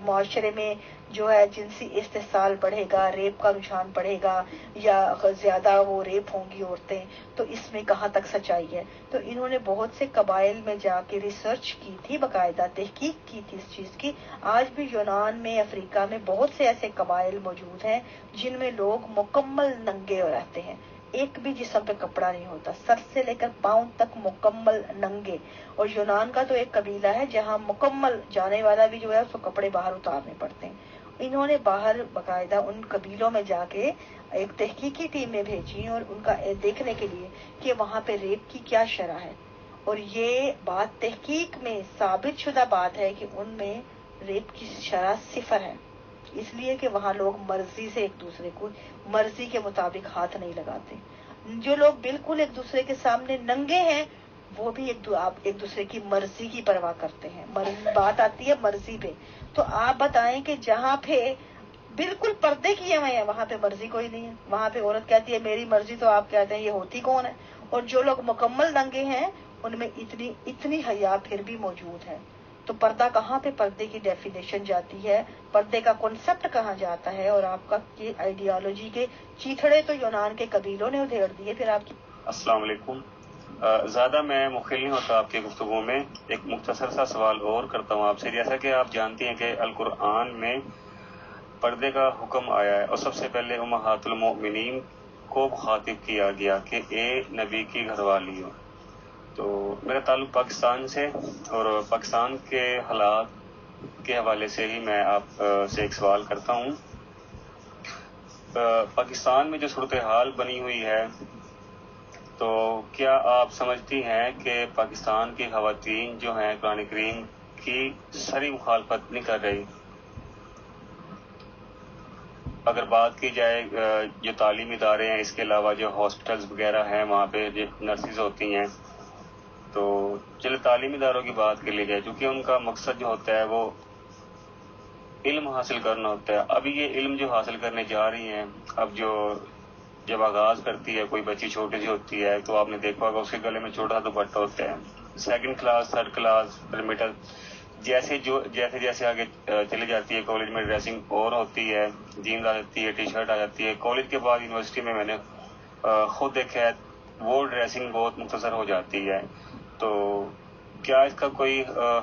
معاشرے میں جو ہے جنسی استحصال بڑھے گا، ریپ کا رجحان بڑھے گا، یا زیادہ وہ ریپ ہوں گی عورتیں، تو اس میں کہاں تک سچائی ہے۔ تو انہوں نے بہت سے قبائل میں جا کے ریسرچ کی تھی، باقاعدہ تحقیق کی تھی اس چیز کی۔ آج بھی یونان میں، افریقہ میں بہت سے ایسے قبائل موجود ہیں جن میں لوگ مکمل ننگے رہتے ہیں، ایک بھی جسم پہ کپڑا نہیں ہوتا، سر سے لے کر پاؤں تک مکمل ننگے۔ اور یونان کا تو ایک قبیلہ ہے جہاں مکمل جانے والا بھی جو ہے اس کو کپڑے باہر اتارنے پڑتے ہیں۔ انہوں نے باہر باقاعدہ ان قبیلوں میں جا کے ایک تحقیقی ٹیم میں بھیجی اور ان کا دیکھنے کے لیے کہ وہاں پہ ریپ کی کیا شرح ہے، اور یہ بات تحقیق میں ثابت شدہ بات ہے کہ ان میں ریپ کی شرح 0 ہے، اس لیے کہ وہاں لوگ مرضی سے ایک دوسرے کو مرضی کے مطابق ہاتھ نہیں لگاتے۔ جو لوگ بالکل ایک دوسرے کے سامنے ننگے ہیں وہ بھی ایک دوسرے کی مرضی کی پرواہ کرتے ہیں۔ بات آتی ہے مرضی پہ، تو آپ بتائیں کہ جہاں پہ بالکل پردے کیے ہوئے ہیں وہاں پہ مرضی کوئی نہیں ہے، وہاں پہ عورت کہتی ہے میری مرضی، تو آپ کہتے ہیں یہ ہوتی کون ہے؟ اور جو لوگ مکمل ننگے ہیں ان میں اتنی حیا پھر بھی موجود ہے۔ تو پردہ کہاں پہ پردے کی ڈیفینیشن جاتی ہے، پردے کا کنسپٹ کہاں جاتا ہے، اور آپ کا یہ آئیڈیالوجی کے چیتھڑے تو یونان کے قبیلوں نے ادھیڑ دیے۔ پھر آپ کی السلام علیکم۔ زیادہ میں مخل نہیں ہوتا آپ کی گفتگو میں، ایک مختصر سا سوال اور کرتا ہوں آپ سے۔ جیسا کہ آپ جانتی ہیں کہ القرآن میں پردے کا حکم آیا ہے، اور سب سے پہلے امہات المؤمنین کو مخاطب کیا گیا کہ اے نبی کی گھر والیوں۔ تو میرا تعلق پاکستان سے، اور پاکستان کے حالات کے حوالے سے ہی میں آپ سے ایک سوال کرتا ہوں۔ پاکستان میں جو صورتحال بنی ہوئی ہے، تو کیا آپ سمجھتی ہیں کہ پاکستان کی خواتین جو ہیں قرآن کریم کی سری مخالفت نہیں کر رہی؟ اگر بات کی جائے جو تعلیمی ادارے ہیں، اس کے علاوہ جو ہاسپٹلز وغیرہ ہیں وہاں پہ جو نرسز ہوتی ہیں، تو چلے تعلیمی اداروں کی بات کر لی جائے، کیونکہ ان کا مقصد جو ہوتا ہے وہ علم حاصل کرنا ہوتا ہے۔ ابھی یہ علم جو حاصل کرنے جا رہی ہیں، اب جب آغاز کرتی ہے کوئی بچی چھوٹی سی ہوتی ہے تو آپ نے دیکھا ہوگا اس کے گلے میں چھوٹا سا دوپٹہ ہوتا ہے، 2nd class 3rd class middle, جیسے آگے چلی جاتی ہے کالج میں ڈریسنگ اور ہوتی ہے، جینز آ جاتی ہے، ٹی شرٹ آ جاتی ہے۔ کالج کے بعد یونیورسٹی میں میں نے خود دیکھا ہے وہ ڈریسنگ بہت مختصر ہو جاتی ہے۔ تو کیا اس کا کوئی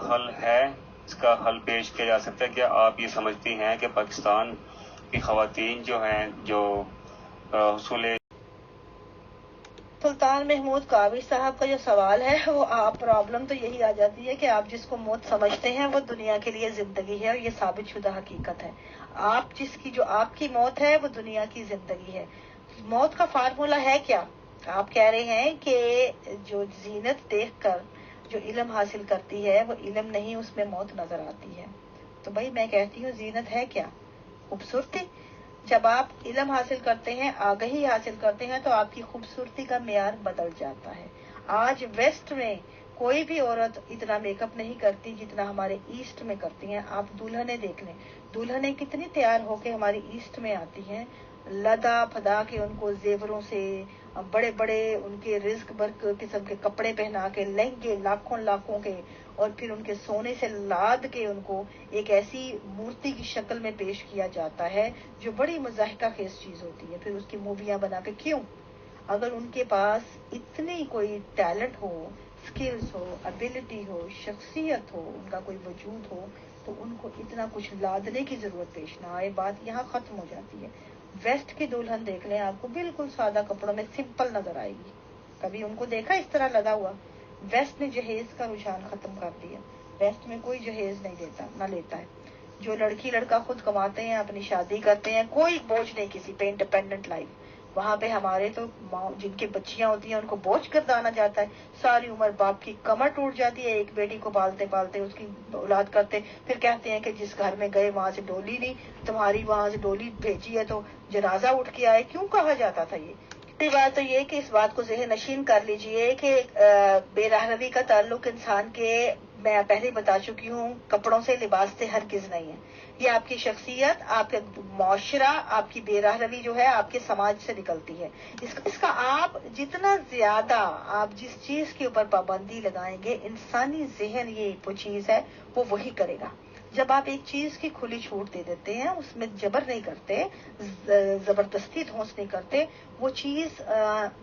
حل ہے؟ اس کا حل پیش کیا جا سکتا ہے؟ کیا آپ یہ سمجھتی ہیں کہ پاکستان کی خواتین جو ہیں جو حصول سلطان محمود قاوی صاحب کا جو سوال ہے وہ پرابلم تو یہی آ جاتی ہے کہ آپ جس کو موت سمجھتے ہیں وہ دنیا کے لیے زندگی ہے، اور یہ ثابت شدہ حقیقت ہے۔ آپ جو آپ کی موت ہے وہ دنیا کی زندگی ہے۔ موت کا فارمولہ ہے کیا؟ آپ کہہ رہے ہیں کہ جو زینت دیکھ کر جو علم حاصل کرتی ہے وہ علم نہیں، اس میں موت نظر آتی ہے۔ تو بھائی میں کہتی ہوں زینت ہے کیا؟ خوبصورتی۔ جب آپ علم حاصل کرتے ہیں، آگہی حاصل کرتے ہیں، تو آپ کی خوبصورتی کا معیار بدل جاتا ہے۔ آج ویسٹ میں کوئی بھی عورت اتنا میک اپ نہیں کرتی جتنا ہمارے ایسٹ میں کرتی ہیں۔ آپ دلہنیں دیکھ لیں، دلہنیں کتنی تیار ہو کے ہماری ایسٹ میں آتی ہیں، لدا پھدا کے ان کو زیوروں سے بڑے بڑے ان کے رزق بھر قسم کے کپڑے پہنا کے، لہنگے لاکھوں کے، اور پھر ان کے سونے سے لاد کے ان کو ایک ایسی مورتی کی شکل میں پیش کیا جاتا ہے جو بڑی مضحکہ خیز چیز ہوتی ہے۔ پھر اس کی موویاں بنا کے کیوں؟ اگر ان کے پاس اتنی کوئی ٹیلنٹ ہو، سکلز ہو، ابیلٹی ہو، شخصیت ہو، ان کا کوئی وجود ہو، تو ان کو اتنا کچھ لادنے کی ضرورت پیش نہ آئے۔ بات یہاں ختم ہو جاتی ہے۔ ویسٹ کی دلہن دیکھ لیں، آپ کو بالکل سادہ کپڑوں میں سمپل نظر آئے گی۔ کبھی ان کو دیکھا اس طرح لگا ہوا؟ ویسٹ نے جہیز کا رجحان ختم کر دیا، ویسٹ میں کوئی جہیز نہیں دیتا، نہ لیتا ہے۔ جو لڑکی لڑکا خود کماتے ہیں، اپنی شادی کرتے ہیں، کوئی بوجھ نہیں کسی پہ، انڈیپینڈنٹ لائف. وہاں پہ ہمارے تو جن کی بچیاں ہوتی ہیں ان کو بوجھ گردانا جاتا ہے، ساری عمر باپ کی کمر ٹوٹ جاتی ہے ایک بیٹی کو پالتے پالتے، اس کی اولاد کرتے، پھر کہتے ہیں کہ جس گھر میں گئے وہاں سے ڈولی نہیں، تمہاری وہاں سے ڈولی بھیجی ہے تو جنازہ اٹھ کے آئے. کیوں کہا جاتا تھا یہ؟ بات تو یہ کہ اس بات کو ذہن نشین کر لیجئے کہ بے راہ روی کا تعلق انسان کے، میں پہلے بتا چکی ہوں، کپڑوں سے، لباس سے ہرگز نہیں ہے. یہ آپ کی شخصیت، آپ کا معاشرہ، آپ کی بے راہ روی جو ہے آپ کے سماج سے نکلتی ہے. اس کا آپ جتنا زیادہ آپ جس چیز کے اوپر پابندی لگائیں گے، انسانی ذہن یہ وہ چیز ہے وہ وہی کرے گا. جب آپ ایک چیز کی کھلی چھوٹ دے دیتے ہیں، اس میں جبر نہیں کرتے، زبردستی دھونس نہیں کرتے، وہ چیز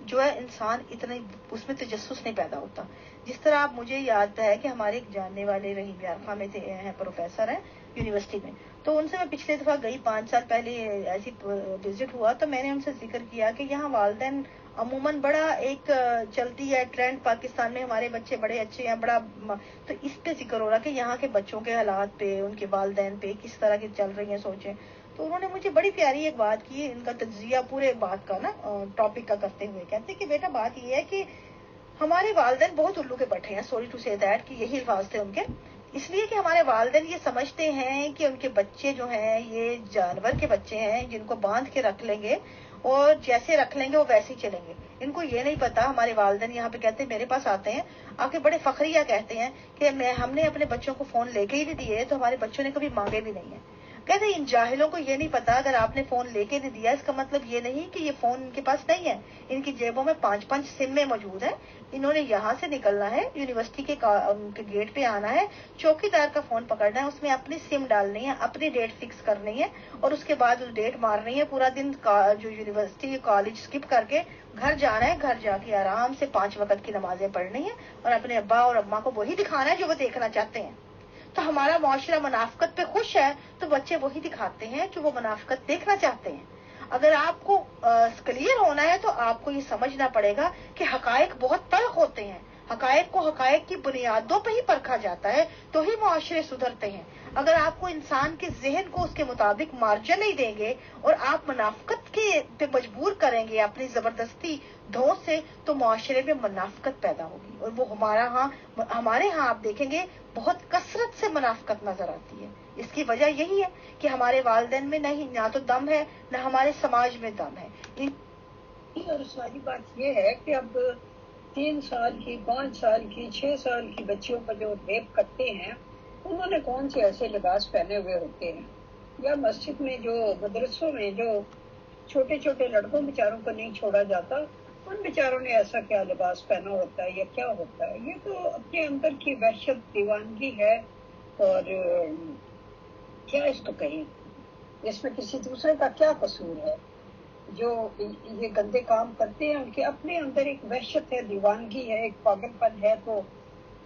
جو ہے انسان اتنا اس میں تجسس نہیں پیدا ہوتا. جس طرح آپ، مجھے یاد ہے کہ ہمارے ایک جاننے والے رحیم یارخا میں ہیں، پروفیسر ہیں یونیورسٹی میں، تو ان سے میں پچھلے دفعہ گئی 5 سال پہلے ایسی وزٹ ہوا، تو میں نے ان سے ذکر کیا کہ یہاں والدین عموماً بڑا ایک چلتی ہے ٹرینڈ پاکستان میں، ہمارے بچے بڑے اچھے ہیں، بڑا، تو اس پہ ذکر ہو رہا کہ یہاں کے بچوں کے حالات پہ، ان کے والدین پہ کس طرح کی چل رہی ہیں سوچیں. تو انہوں نے مجھے بڑی پیاری ایک بات کی، ان کا تجزیہ پورے بات کا نا ٹاپک کا کرتے ہوئے، کہتے کہ بیٹا بات یہ ہے کہ ہمارے والدین بہت الو کے بٹھے ہیں، سوری ٹو سے دیٹ، کہ یہی الفاظ تھے ان کے، اس لیے کہ ہمارے والدین یہ سمجھتے ہیں کہ ان کے بچے جو ہیں یہ جانور کے بچے ہیں جن کو باندھ کے رکھ لیں گے اور جیسے رکھ لیں گے وہ ویسے ہی چلیں گے. ان کو یہ نہیں پتا، ہمارے والدین یہاں پہ کہتے ہیں، میرے پاس آتے ہیں آ کے بڑے فخریہ کہتے ہیں کہ ہم نے اپنے بچوں کو فون لے کے ہی نہیں دیے، تو ہمارے بچوں نے کبھی مانگے بھی نہیں ہیں. کہتے ہیں ان جاہلوں کو یہ نہیں پتا، اگر آپ نے فون لے کے نہیں دیا اس کا مطلب یہ نہیں کہ یہ فون ان کے پاس نہیں ہے. ان کی جیبوں میں 5 سمیں موجود ہیں. انہوں نے یہاں سے نکلنا ہے، یونیورسٹی کے گیٹ پہ آنا ہے، چوکی دار کا فون پکڑنا ہے، اس میں اپنی سم ڈالنی ہے، اپنی ڈیٹ فکس کرنی ہے، اور اس کے بعد اس ڈیٹ مارنی ہے، پورا دن جو یونیورسٹی کالج اسکپ کر کے گھر جانا ہے، گھر جا کے آرام سے 5 وقت کی نمازیں پڑھنی ہے، اور اپنے ابا اور اماں کو وہی دکھانا ہے جو وہ دیکھنا چاہتے ہیں. تو ہمارا معاشرہ منافقت پہ خوش ہے تو بچے وہی دکھاتے ہیں جو وہ منافقت دیکھنا چاہتے ہیں. اگر آپ کو کلیئر ہونا ہے تو آپ کو یہ سمجھنا پڑے گا کہ حقائق بہت تلخ ہوتے ہیں. حقائق کو حقائق کی بنیادوں پہ ہی پرکھا جاتا ہے تو ہی معاشرے سدھرتے ہیں. اگر آپ کو انسان کے ذہن کو اس کے مطابق مارجن نہیں دیں گے اور آپ منافقت کے پہ مجبور کریں گے اپنی زبردستی دھونس سے، تو معاشرے میں منافقت پیدا ہوگی. اور وہ ہمارے ہاں آپ دیکھیں گے بہت کثرت سے منافقت نظر آتی ہے. اس کی وجہ یہی ہے کہ ہمارے والدین میں نہیں، نہ تو دم ہے، نہ ہمارے سماج میں دم ہے. اور ساری بات یہ ہے کہ اب 3 سال کی، 5 سال کی، 6 سال کی بچیوں پر جو ریپ کرتے ہیں، انہوں نے کون سے ایسے لباس پہنے ہوئے ہوتے ہیں؟ یا مسجد میں جو، مدرسوں میں جو چھوٹے چھوٹے لڑکوں بیچاروں کو نہیں چھوڑا جاتا، ان بیچاروں نے ایسا کیا لباس پہنا ہوتا ہے یا کیا ہوتا ہے؟ یہ تو اپنے اندر کی وحشت، دیوانگی ہے. اور کیا اس کو کہیں، اس میں کسی دوسرے کا کیا قصور ہے؟ جو یہ گندے کام کرتے ہیں ان کے اپنے اندر ایک وحشت ہے، دیوانگی ہے، ایک پاگل پن ہے، تو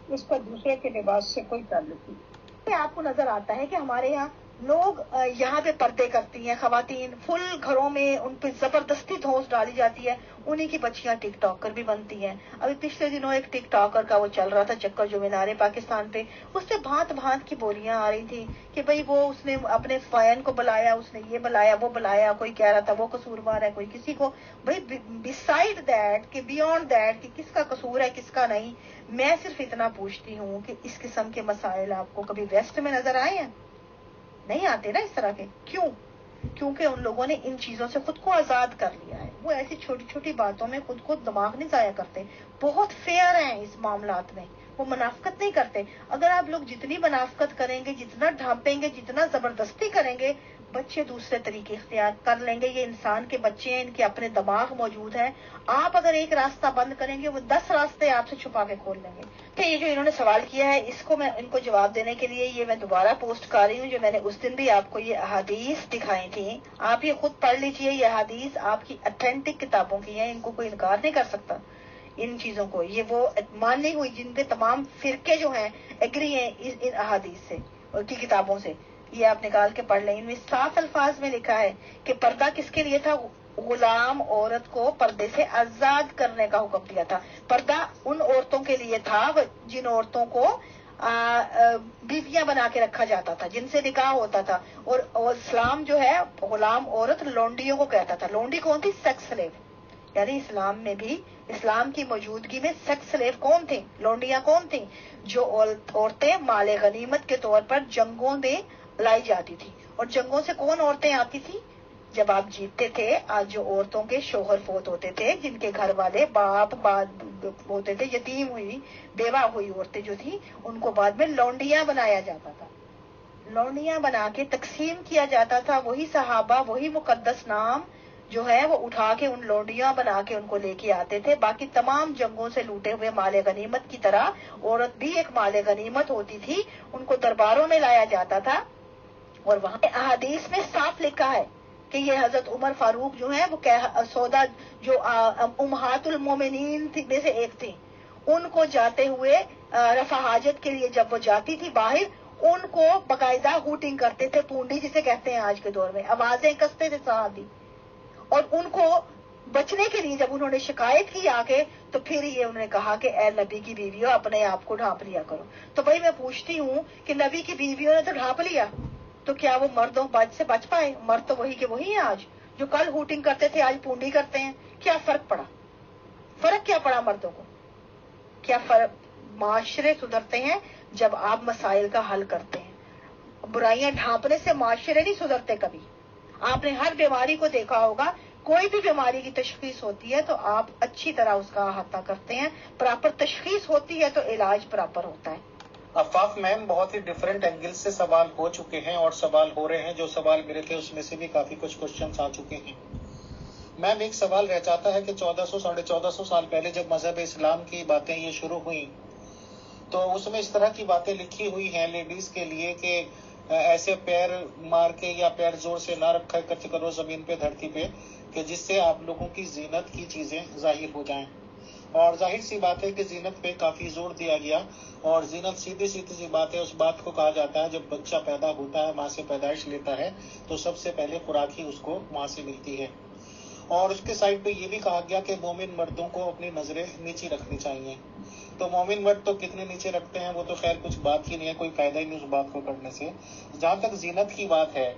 اس کا دوسرے کے لباس سے کوئی تعلق نہیں. آپ کو نظر آتا ہے کہ ہمارے یہاں لوگ یہاں پہ پردے کرتی ہیں، خواتین فل گھروں میں ان پہ زبردستی دھونس ڈالی جاتی ہے، انہی کی بچیاں ٹک ٹاکر بھی بنتی ہیں. ابھی پچھلے دنوں ایک ٹک ٹاکر کا وہ چل رہا تھا چکر، جو مینارے پاکستان پہ، اس پہ بھانت بھانت کی بولیاں آ رہی تھی کہ بھئی وہ اس نے اپنے فین کو بلایا، اس نے یہ بلایا وہ بلایا، کوئی کہہ رہا تھا وہ قصوروار ہے، کوئی کسی کو. بھئی بسائڈ دیٹ، کہ بیونڈ دیٹ کہ کس کا قصور ہے کس کا نہیں، میں صرف اتنا پوچھتی ہوں کہ اس قسم کے مسائل آپ کو کبھی ویسٹ میں نظر آئے ہیں؟ نہیں آتے نا اس طرح کے. کیوں؟ کیونکہ ان لوگوں نے ان چیزوں سے خود کو آزاد کر لیا ہے. وہ ایسی چھوٹی چھوٹی باتوں میں خود کو دماغ نہیں ضائع کرتے، بہت فیئر ہیں اس معاملات میں، وہ منافقت نہیں کرتے. اگر آپ لوگ جتنی منافقت کریں گے، جتنا ڈھانپیں گے، جتنا زبردستی کریں گے، بچے دوسرے طریقے اختیار کر لیں گے. یہ انسان کے بچے ہیں، ان کے اپنے دماغ موجود ہیں. آپ اگر ایک راستہ بند کریں گے، وہ 10 راستے آپ سے چھپا کے کھول لیں گے. کہ یہ جو انہوں نے سوال کیا ہے، اس کو میں ان کو جواب دینے کے لیے یہ میں دوبارہ پوسٹ کر رہی ہوں، جو میں نے اس دن بھی آپ کو یہ احادیث دکھائی تھی. آپ یہ خود پڑھ لیجئے، یہ احادیث آپ کی اتھینٹک کتابوں کی ہیں، ان کو کوئی انکار نہیں کر سکتا. ان چیزوں کو یہ وہ ماننی ہوئی جن پہ تمام فرقے جو ہیں ایگری ہیں ان احادیث سے اور کی کتابوں سے. یہ آپ نکال کے پڑھ لیں. ان میں صاف الفاظ میں لکھا ہے کہ پردہ کس کے لیے تھا؟ غلام عورت کو پردے سے آزاد کرنے کا حکم دیا تھا. پردہ ان عورتوں کے لیے تھا جن عورتوں کو بیویاں بنا کے رکھا جاتا تھا جن سے نکاح ہوتا تھا. اور اسلام جو ہے غلام عورت لونڈیوں کو کہتا تھا. لونڈی کون تھی؟ Sex slave. یعنی اسلام میں بھی اسلام کی موجودگی میں سیکس سلیو کون تھیں؟ لونڈیاں کون تھیں؟ جو عورتیں مال غنیمت کے طور پر جنگوں میں لائی جاتی تھی. اور جنگوں سے کون عورتیں آتی تھی؟ جب آپ جیتتے تھے آج جو عورتوں کے شوہر فوت ہوتے تھے، جن کے گھر والے باپ ہوتے تھے، یتیم ہوئی بیوہ ہوئی عورتیں جو تھی، ان کو بعد میں لونڈیاں بنایا جاتا تھا. لونڈیاں بنا کے تقسیم کیا جاتا تھا. وہی صحابہ وہی مقدس نام جو ہے وہ اٹھا کے ان لونڈیاں بنا کے ان کو لے کے آتے تھے. باقی تمام جنگوں سے لوٹے ہوئے مال غنیمت کی طرح عورت بھی ایک مال غنیمت ہوتی تھی. ان کو درباروں میں لایا جاتا تھا. اور وہاں احادیث میں صاف لکھا ہے کہ یہ حضرت عمر فاروق جو ہیں وہ سودا جو امہات المومنین میں سے ایک تھی، ان کو جاتے ہوئے رفع حاجت کے لیے جب وہ جاتی تھی باہر، ان کو باقاعدہ ہوٹنگ کرتے تھے، پونڈی جسے کہتے ہیں آج کے دور میں، آوازیں کستے تھے صحابی. اور ان کو بچنے کے لیے جب انہوں نے شکایت کی آ کے تو پھر یہ انہوں نے کہا کہ اے نبی کی بیویوں اپنے آپ کو ڈھانپ لیا کرو. تو بھائی میں پوچھتی ہوں کہ نبی کی بیویوں نے تو ڈھانپ لیا تو کیا وہ مردوں سے بچ پائے؟ مرد تو وہی کے وہی ہیں آج، جو کل ہوٹنگ کرتے تھے آج پونڈی کرتے ہیں. کیا فرق پڑا؟ فرق کیا پڑا مردوں کو؟ کیا فرق؟ معاشرے سدھرتے ہیں جب آپ مسائل کا حل کرتے ہیں. برائیاں ڈھانپنے سے معاشرے نہیں سدھرتے کبھی. آپ نے ہر بیماری کو دیکھا ہوگا، کوئی بھی بیماری کی تشخیص ہوتی ہے تو آپ اچھی طرح اس کا احاطہ کرتے ہیں، پراپر تشخیص ہوتی ہے تو علاج پراپر ہوتا ہے. عفاف میم بہت ہی ڈیفرنٹ اینگل سے سوال ہو چکے ہیں اور سوال ہو رہے ہیں. جو سوال میرے تھے اس میں سے بھی کافی کچھ کوشچنس آ چکے ہیں. میم ایک سوال رہ جاتا ہے کہ 1400 سال پہلے جب مذہب اسلام کی باتیں یہ شروع ہوئیں تو اس میں اس طرح کی باتیں لکھی ہوئی ہیں لیڈیز کے لیے کہ ایسے پیر مار کے یا پیر زور سے نہ رکھا کرو زمین پہ دھرتی پہ کہ جس سے آپ لوگوں کی زینت کی چیزیں ظاہر ہو جائیں. اور ظاہر سی بات ہے کہ زینت پہ کافی زور دیا گیا. اور زینت سیدھی سی بات ہے، اس بات کو کہا جاتا ہے جب بچہ پیدا ہوتا ہے، ماں سے پیدائش لیتا ہے تو سب سے پہلے خوراک ہی اس کو ماں سے ملتی ہے. اور اس کے سائڈ پہ یہ بھی کہا گیا کہ مومن مردوں کو اپنی نظریں نیچی رکھنی چاہیے. تو مومن مرد تو کتنے نیچے رکھتے ہیں وہ تو خیر کچھ بات ہی نہیں ہے، کوئی فائدہ ہی نہیں اس بات کو کرنے سے. جہاں تک زینت کی بات ہے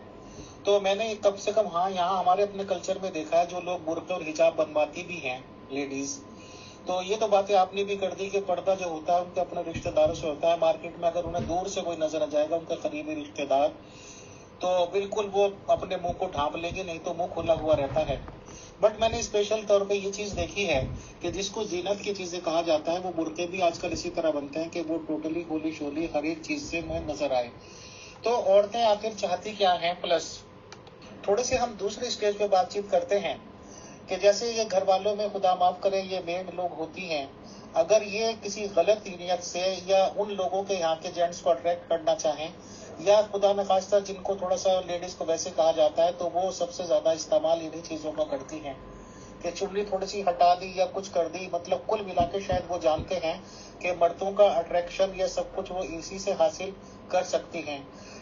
تو میں نے کم سے کم یہاں ہمارے اپنے کلچر میں دیکھا ہے جو لوگ برقع اور حجاب بنواتی بھی ہیں لیڈیز، تو یہ تو باتیں آپ نے بھی کر دی کہ پردہ جو ہوتا ہے ان کے اپنے رشتہ داروں سے ہوتا ہے. مارکیٹ میں اگر انہیں دور سے کوئی نظر آ جائے گا ان کا قریبی رشتہ دار تو بالکل وہ اپنے منہ کو ڈھانپ لیں گے، نہیں تو منہ کھلا ہوا رہتا ہے. بٹ میں نے اسپیشل طور پہ یہ چیز دیکھی ہے کہ جس کو زینت کی چیزیں کہا جاتا ہے وہ برقعے بھی آج کل اسی طرح بنتے ہیں کہ وہ ٹوٹلی ہولی شولی ہر ایک چیز سے میں نظر آئے. تو عورتیں آخر چاہتی کیا ہیں؟ پلس تھوڑے سے ہم دوسرے اسٹیج پہ بات چیت کرتے ہیں کہ جیسے یہ گھر والوں میں خدا معاف کرے یہ میڈ لوگ ہوتی ہیں، اگر یہ کسی غلط نیت سے یا ان لوگوں کے یہاں کے جینٹس کو اٹریکٹ کرنا چاہیں یا خدا نخواستہ جن کو تھوڑا سا لیڈیز کو ویسے کہا جاتا ہے تو وہ سب سے زیادہ استعمال انہی چیزوں کا کرتی ہیں کہ چنڈی تھوڑی سی ہٹا دی یا کچھ کر دی. مطلب کل ملا کے شاید وہ جانتے ہیں کہ مردوں کا اٹریکشن یا سب کچھ وہ اسی سے حاصل کر سکتی ہیں.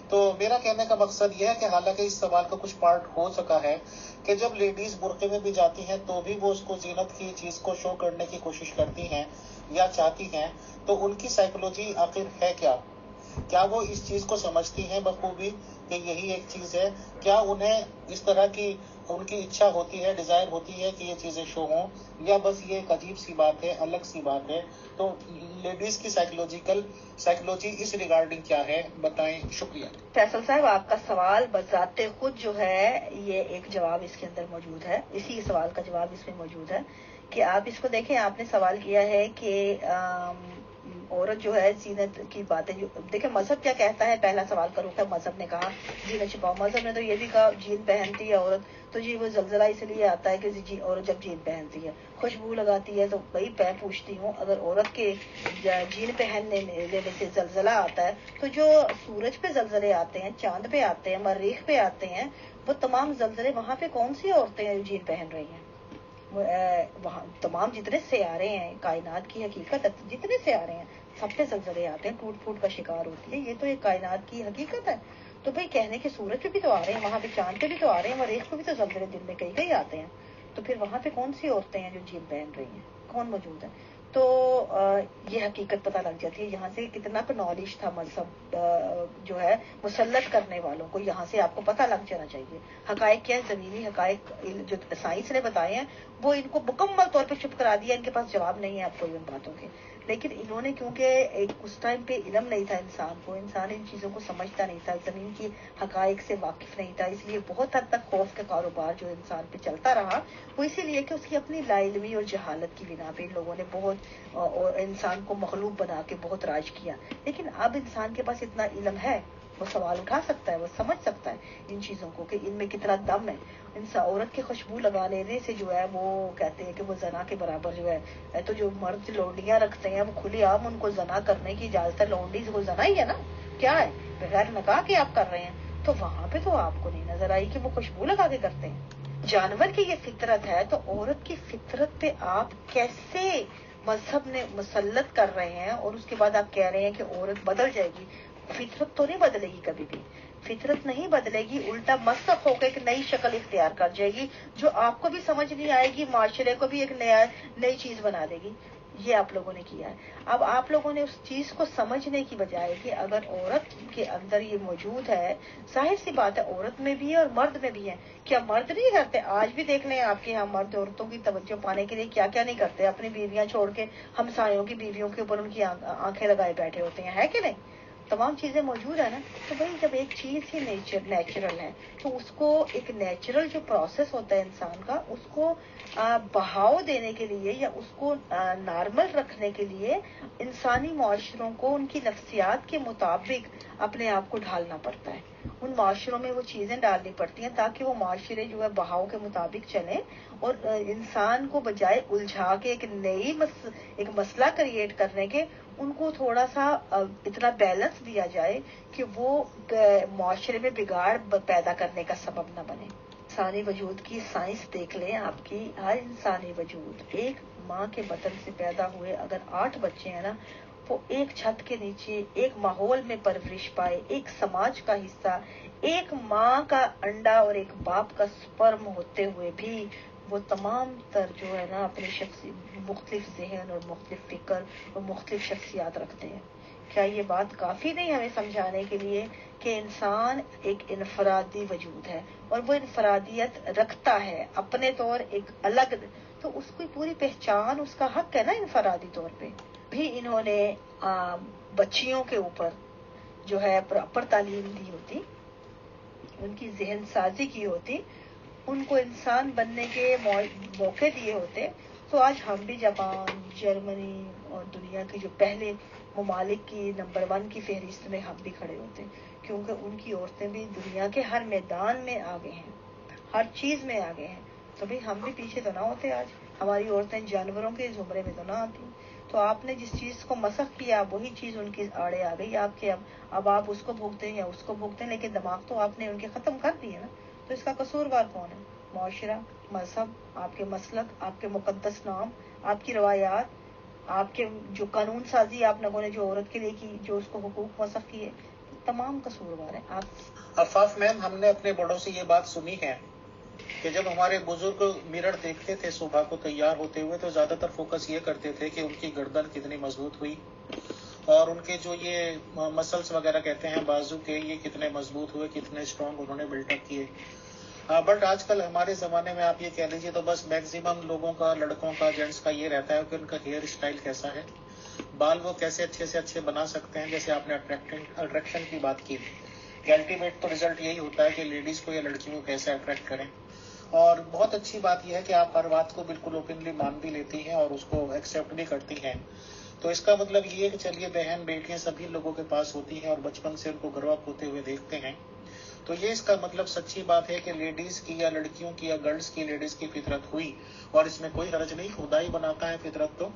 تو میرا کہنے کا مقصد یہ ہے کہ حالانکہ اس سوال کا کچھ پارٹ ہو سکا ہے کہ جب لیڈیز برقعے میں بھی جاتی ہیں تو بھی وہ اس کو زینت کی چیز کو شو کرنے کی کوشش کرتی ہیں یا چاہتی ہیں، تو ان کی سائیکولوجی آخر ہے کیا وہ اس چیز کو سمجھتی ہیں بخوبی کہ یہی ایک چیز ہے؟ کیا انہیں اس طرح کی ان کی اچھا ہوتی ہے، ڈیزائر ہوتی ہے کہ یہ چیزیں شو ہوں، یا بس یہ ایک عجیب سی بات ہے، الگ سی بات ہے؟ تو لیڈیز کی سائیکولوجی اس ریگارڈنگ کیا ہے بتائیں. شکریہ. فیصل صاحب آپ کا سوال بذات خود جو ہے یہ ایک جواب اس کے اندر موجود ہے، اسی سوال کا جواب اس میں موجود ہے کہ آپ اس کو دیکھیں. آپ نے سوال کیا ہے کہ عورت جو ہے زینت کی باتیں جو دیکھیں مذہب کیا کہتا ہے. پہلا سوال کروں کہ مذہب نے کہا زینت چھپاؤ. مذہب نے تو یہ بھی کہا جین پہنتی ہے عورت تو جی وہ زلزلہ اس لیے آتا ہے کہ عورت جب جین پہنتی ہے خوشبو لگاتی ہے. تو بھائی میں پوچھتی ہوں اگر عورت کے جین پہننے سے زلزلہ آتا ہے تو جو سورج پہ زلزلے آتے ہیں، چاند پہ آتے ہیں، مریخ پہ آتے ہیں، وہ تمام زلزلے وہاں پہ کون سی عورتیں ہیں جو جین پہن رہی ہیں؟ وہاں تمام جتنے سیارے ہیں کائنات کی حقیقت، جتنے سیارے ہیں سب پہ زلزلے آتے ہیں، ٹوٹ پھوٹ کا شکار ہوتی ہے. یہ تو ایک کائنات کی حقیقت ہے. تو بھائی کہنے کے سورج پہ بھی تو آ رہے ہیں، وہاں پہ چاند پہ بھی تو آ رہے ہیں، مریخ پہ بھی تو زلزلے دن میں کئی آتے ہیں. تو پھر وہاں پہ کون سی عورتیں ہیں جو جین پہن رہی ہیں؟ کون موجود ہے؟ تو یہ حقیقت پتہ لگ جاتی ہے. یہاں سے کتنا نالج تھا مذہب جو ہے مسلط کرنے والوں کو، یہاں سے آپ کو پتہ لگ جانا چاہیے. حقائق کیا ہے، زمینی حقائق جو سائنس نے بتائے ہیں وہ ان کو مکمل طور پہ چپ کرا دیا. ان کے پاس جواب نہیں ہے آپ کو ان باتوں کے. لیکن انہوں نے کیونکہ اس ٹائم پہ علم نہیں تھا انسان کو، انسان ان چیزوں کو سمجھتا نہیں تھا، زمین کی حقائق سے واقف نہیں تھا، اس لیے بہت حد تک خوف کا کاروبار جو انسان پہ چلتا رہا وہ اسی لیے کہ اس کی اپنی لا علمی اور جہالت کی بنا پہ ان لوگوں نے بہت انسان کو مغلوب بنا کے بہت راج کیا. لیکن اب انسان کے پاس اتنا علم ہے، وہ سوال اٹھا سکتا ہے، وہ سمجھ سکتا ہے ان چیزوں کو کہ ان میں کتنا دم ہے. عورت کی خوشبو لگا لینے سے جو ہے وہ کہتے ہیں کہ وہ زنا کے برابر جو ہے. تو جو مرد لونڈیاں رکھتے ہیں وہ کھلی عام ان کو زنا کرنے کی اجازت ہے. لونڈی وہ زنا ہی ہے نا، کیا ہے، بغیر نکاح کے آپ کر رہے ہیں. تو وہاں پہ تو آپ کو نہیں نظر آئی کہ وہ خوشبو لگا کے کرتے ہیں. جانور کی یہ فطرت ہے، تو عورت کی فطرت پہ آپ کیسے مذہب نے مسلط کر رہے ہیں اور اس کے بعد آپ کہہ رہے ہیں کہ عورت بدل جائے گی. فطرت تو نہیں بدلے گی کبھی بھی، فطرت نہیں بدلے گی، الٹا مسخ ہو کے ایک نئی شکل اختیار کر جائے گی جو آپ کو بھی سمجھ نہیں آئے گی، معاشرے کو بھی ایک نئی چیز بنا دے گی. یہ آپ لوگوں نے کیا ہے. اب آپ لوگوں نے اس چیز کو سمجھنے کی بجائے کہ اگر عورت کے اندر یہ موجود ہے، ظاہر سی بات ہے عورت میں بھی ہے اور مرد میں بھی ہے. کیا مرد نہیں کرتے؟ آج بھی دیکھ لیں آپ کے یہاں مرد عورتوں کی توجہ پانے کے لیے کیا کیا نہیں کرتے. اپنی بیویاں چھوڑ کے ہمسایوں کی بیویوں کے اوپر ان کی آنکھیں لگائے بیٹھے ہوتے ہیں، ہے کہ نہیں؟ تمام چیزیں موجود ہیں نا. تو بھائی جب ایک چیز ہی نیچرل ہے تو اس کو ایک نیچرل جو پروسیس ہوتا ہے انسان کا، اس کو بہاؤ دینے کے لیے یا اس کو نارمل رکھنے کے لیے انسانی معاشروں کو ان کی نفسیات کے مطابق اپنے آپ کو ڈھالنا پڑتا ہے. ان معاشروں میں وہ چیزیں ڈالنی پڑتی ہیں تاکہ وہ معاشرے جو ہے بہاؤ کے مطابق چلیں اور انسان کو بجائے الجھا کے ایک مسئلہ کریٹ کرنے کے ان کو تھوڑا سا اتنا بیلنس دیا جائے کہ وہ معاشرے میں بگاڑ پیدا کرنے کا سبب نہ بنے. انسانی وجود کی سائنس دیکھ لیں آپ کی. ہر انسانی وجود ایک ماں کے بطن سے پیدا ہوئے اگر 8 بچے ہیں نا، وہ ایک چھت کے نیچے ایک ماحول میں پرورش پائے، ایک سماج کا حصہ، ایک ماں کا انڈا اور ایک باپ کا سپرم ہوتے ہوئے بھی وہ تمام تر جو ہے نا اپنی مختلف ذہن اور مختلف فکر اور مختلف شخصیات رکھتے ہیں. کیا یہ بات کافی نہیں ہمیں سمجھانے کے لیے کہ انسان ایک انفرادی وجود ہے اور وہ انفرادیت رکھتا ہے اپنے طور ایک الگ، تو اس کی پوری پہچان اس کا حق ہے نا انفرادی طور پہ بھی. انہوں نے بچیوں کے اوپر جو ہے پراپر تعلیم دی ہوتی، ان کی ذہن سازی کی ہوتی، ان کو انسان بننے کے موقع دیے ہوتے، تو آج ہم بھی جاپان، جرمنی اور دنیا کے جو پہلے ممالک کی نمبر 1 کی فہرست میں ہم بھی کھڑے ہوتے، کیونکہ ان کی عورتیں بھی دنیا کے ہر میدان میں آگے ہیں، ہر چیز میں آگے ہیں. تو بھی ہم بھی پیچھے تو نہ ہوتے. آج ہماری عورتیں جانوروں کے زمرے میں تو نہ آتی. تو آپ نے جس چیز کو مسخ کیا وہی چیز ان کی آڑے آ گئی آپ کے. اب آپ اس کو بھوگتے ہیں یا اس کو بھوگتے ہیں، لیکن دماغ تو آپ نے ان کے ختم کر دیے نا. تو اس کا قصوروار کون ہے؟ معاشرہ، مذہب، آپ کے مسلک، آپ کے مقدس نام، آپ کی روایات، آپ کے جو قانون سازی آپ لوگوں نے جو عورت کے لیے کی، جو اس کو حقوق مسخ کیے، تمام قصوروار ہیں آپ. عفاف میم، ہم نے اپنے بڑوں سے یہ بات سنی ہے کہ جب ہمارے بزرگ مرر دیکھتے تھے صبح کو تیار ہوتے ہوئے تو زیادہ تر فوکس یہ کرتے تھے کہ ان کی گردن کتنی مضبوط ہوئی اور ان کے جو یہ مسلس وغیرہ کہتے ہیں بازو کے، یہ کتنے مضبوط ہوئے، کتنے اسٹرانگ انہوں نے بلٹ اپ کیے. بٹ آج کل ہمارے زمانے میں آپ یہ کہہ لیجیے تو بس میکسیمم لوگوں کا، لڑکوں کا، جینٹس کا یہ رہتا ہے کہ ان کا ہیئر اسٹائل کیسا ہے، بال وہ کیسے اچھے سے اچھے بنا سکتے ہیں. جیسے آپ نے اٹریکشن کی بات کی کہ الٹیمیٹ تو رزلٹ یہی ہوتا ہے کہ لیڈیز کو یا لڑکیوں کو کیسے اٹریکٹ کریں. اور بہت اچھی بات یہ ہے کہ آپ ہر بات کو بالکل اوپنلی مان بھی لیتی ہیں اور اس کو ایکسیپٹ بھی کرتی ہیں. تو اس کا مطلب یہ ہے کہ چلیے بہن بیٹیاں سبھی لوگوں کے پاس ہوتی ہیں اور بچپن سے ان کو گرو اپ ہوتے ہوئے دیکھتے ہیں. تو یہ اس کا مطلب سچی بات ہے کہ لیڈیز کی یا لڑکیوں کی یا گرلز کی، لیڈیز کی فطرت ہوئی اور اس میں کوئی حرج نہیں. خدا ہی بناتا ہے فطرت تو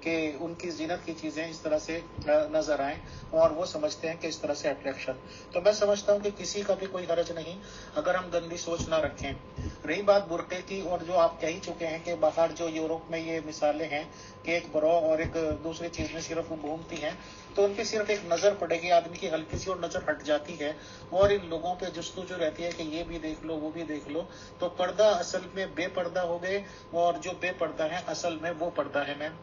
کہ ان کی زینت کی چیزیں اس طرح سے نظر آئیں اور وہ سمجھتے ہیں کہ اس طرح سے اٹریکشن. تو میں سمجھتا ہوں کہ کسی کا بھی کوئی حرج نہیں اگر ہم گندی سوچ نہ رکھیں. رہی بات برقعے کی، اور جو آپ کہہ ہی چکے ہیں کہ باہر جو یورپ میں یہ مثالیں ہیں کہ ایک برو اور ایک دوسری چیز میں صرف وہ گھومتی ہیں، تو ان پہ صرف ایک نظر پڑے گی آدمی کی، ہلکی سی اور نظر ہٹ جاتی ہے اور ان لوگوں پہ جستجو رہتی ہے کہ یہ بھی دیکھ لو وہ بھی دیکھ لو. تو پردہ اصل میں بے پردہ ہو گئے اور جو بے پردہ ہے اصل میں وہ پردہ ہے. میم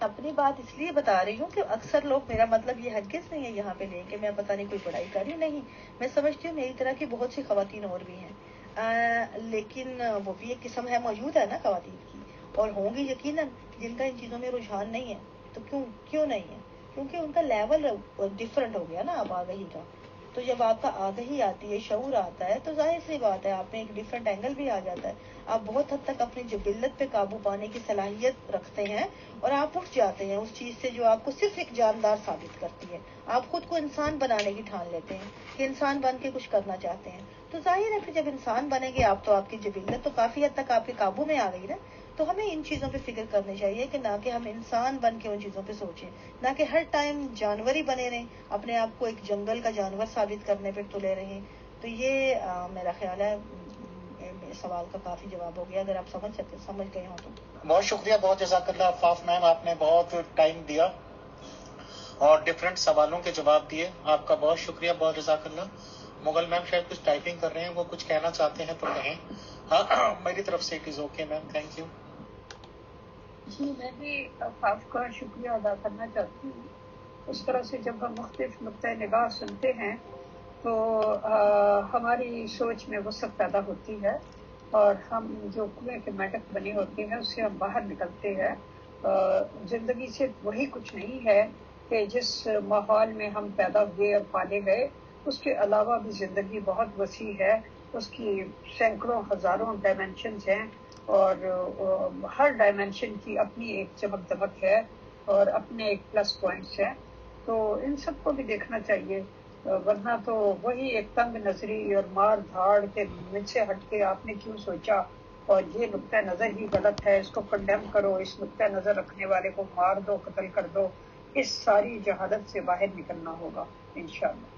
اپنی بات اس لیے بتا رہی ہوں کہ اکثر لوگ، میرا مطلب یہ ہرگز نہیں ہے یہاں پہ لیں کہ میں پتہ نہیں کوئی بڑائی کر رہی ہوں، نہیں، میں سمجھتی ہوں میری طرح کی بہت سی خواتین اور بھی ہیں، لیکن وہ بھی ایک قسم ہے، موجود ہے نا خواتین کی، اور ہوں گی یقیناً جن کا ان چیزوں میں رجحان نہیں ہے. تو کیوں نہیں ہے؟ کیونکہ ان کا لیول ڈفرنٹ ہو گیا نا اب آگہی کا. تو جب آپ کا آگہی آتی ہے، شعور آتا ہے، تو ظاہر سی بات ہے آپ میں ایک ڈفرنٹ اینگل بھی آ جاتا ہے. آپ بہت حد تک اپنی جبلت پہ قابو پانے کی صلاحیت رکھتے ہیں اور آپ اٹھ جاتے ہیں اس چیز سے جو آپ کو صرف ایک جاندار ثابت کرتی ہے. آپ خود کو انسان بنانے کی ٹھان لیتے ہیں کہ انسان بن کے کچھ کرنا چاہتے ہیں. تو ظاہر ہے کہ جب انسان بنے گے آپ، تو آپ کی جبلت تو کافی حد تک آپ کے قابو میں آ گئی نا. تو ہمیں ان چیزوں پہ فکر کرنی چاہیے کہ نہ کہ ہم انسان بن کے ان چیزوں پہ سوچیں، نہ کہ ہر ٹائم جانور ہی بنے رہیں، اپنے آپ کو ایک جنگل کا جانور ثابت کرنے پہ تلے رہیں. تو یہ میرا خیال ہے سوال کا کافی جواب ہو گیا، اگر آپ سمجھ گئے ہوں تو. بہت شکریہ، بہت جزاک اللہ عفاف میم، آپ نے بہت ٹائم دیا اور ڈفرینٹ سوالوں کے جواب دیے. آپ کا بہت شکریہ، بہت جزاک اللہ. مغل میم شاید کچھ ٹائپنگ کر رہے ہیں، وہ کچھ کہنا چاہتے ہیں تو کہیں. ہاں میری طرف سے it is okay ma'am, thank you. جی میں بھی عفاف کا شکریہ ادا کرنا چاہتی ہوں. اس طرح سے جب ہم مختلف نقطۂ نگاہ سنتے ہیں تو ہماری سوچ میں وسعت پیدا ہوتی ہے اور ہم جو کنویں کے میںڈک بنے ہوتے ہیں اس سے ہم باہر نکلتے ہیں. زندگی صرف وہی کچھ نہیں ہے کہ جس ماحول میں ہم پیدا ہوئے اور پالے گئے، اس کے علاوہ بھی زندگی بہت وسیع ہے. اس کی سینکڑوں ہزاروں ڈائمینشنز ہیں اور ہر ڈائمینشن کی اپنی ایک چمک دمک ہے اور اپنے ایک پلس پوائنٹس ہیں. تو ان سب کو بھی دیکھنا چاہیے، ورنہ تو وہی ایک تنگ نظری اور مار دھاڑ کے مجھ سے ہٹ کے آپ نے کیوں سوچا اور یہ نقطۂ نظر ہی غلط ہے، اس کو کنڈیم کرو، اس نقطۂ نظر رکھنے والے کو مار دو، قتل کر دو. اس ساری جہالت سے باہر نکلنا ہوگا انشاءاللہ.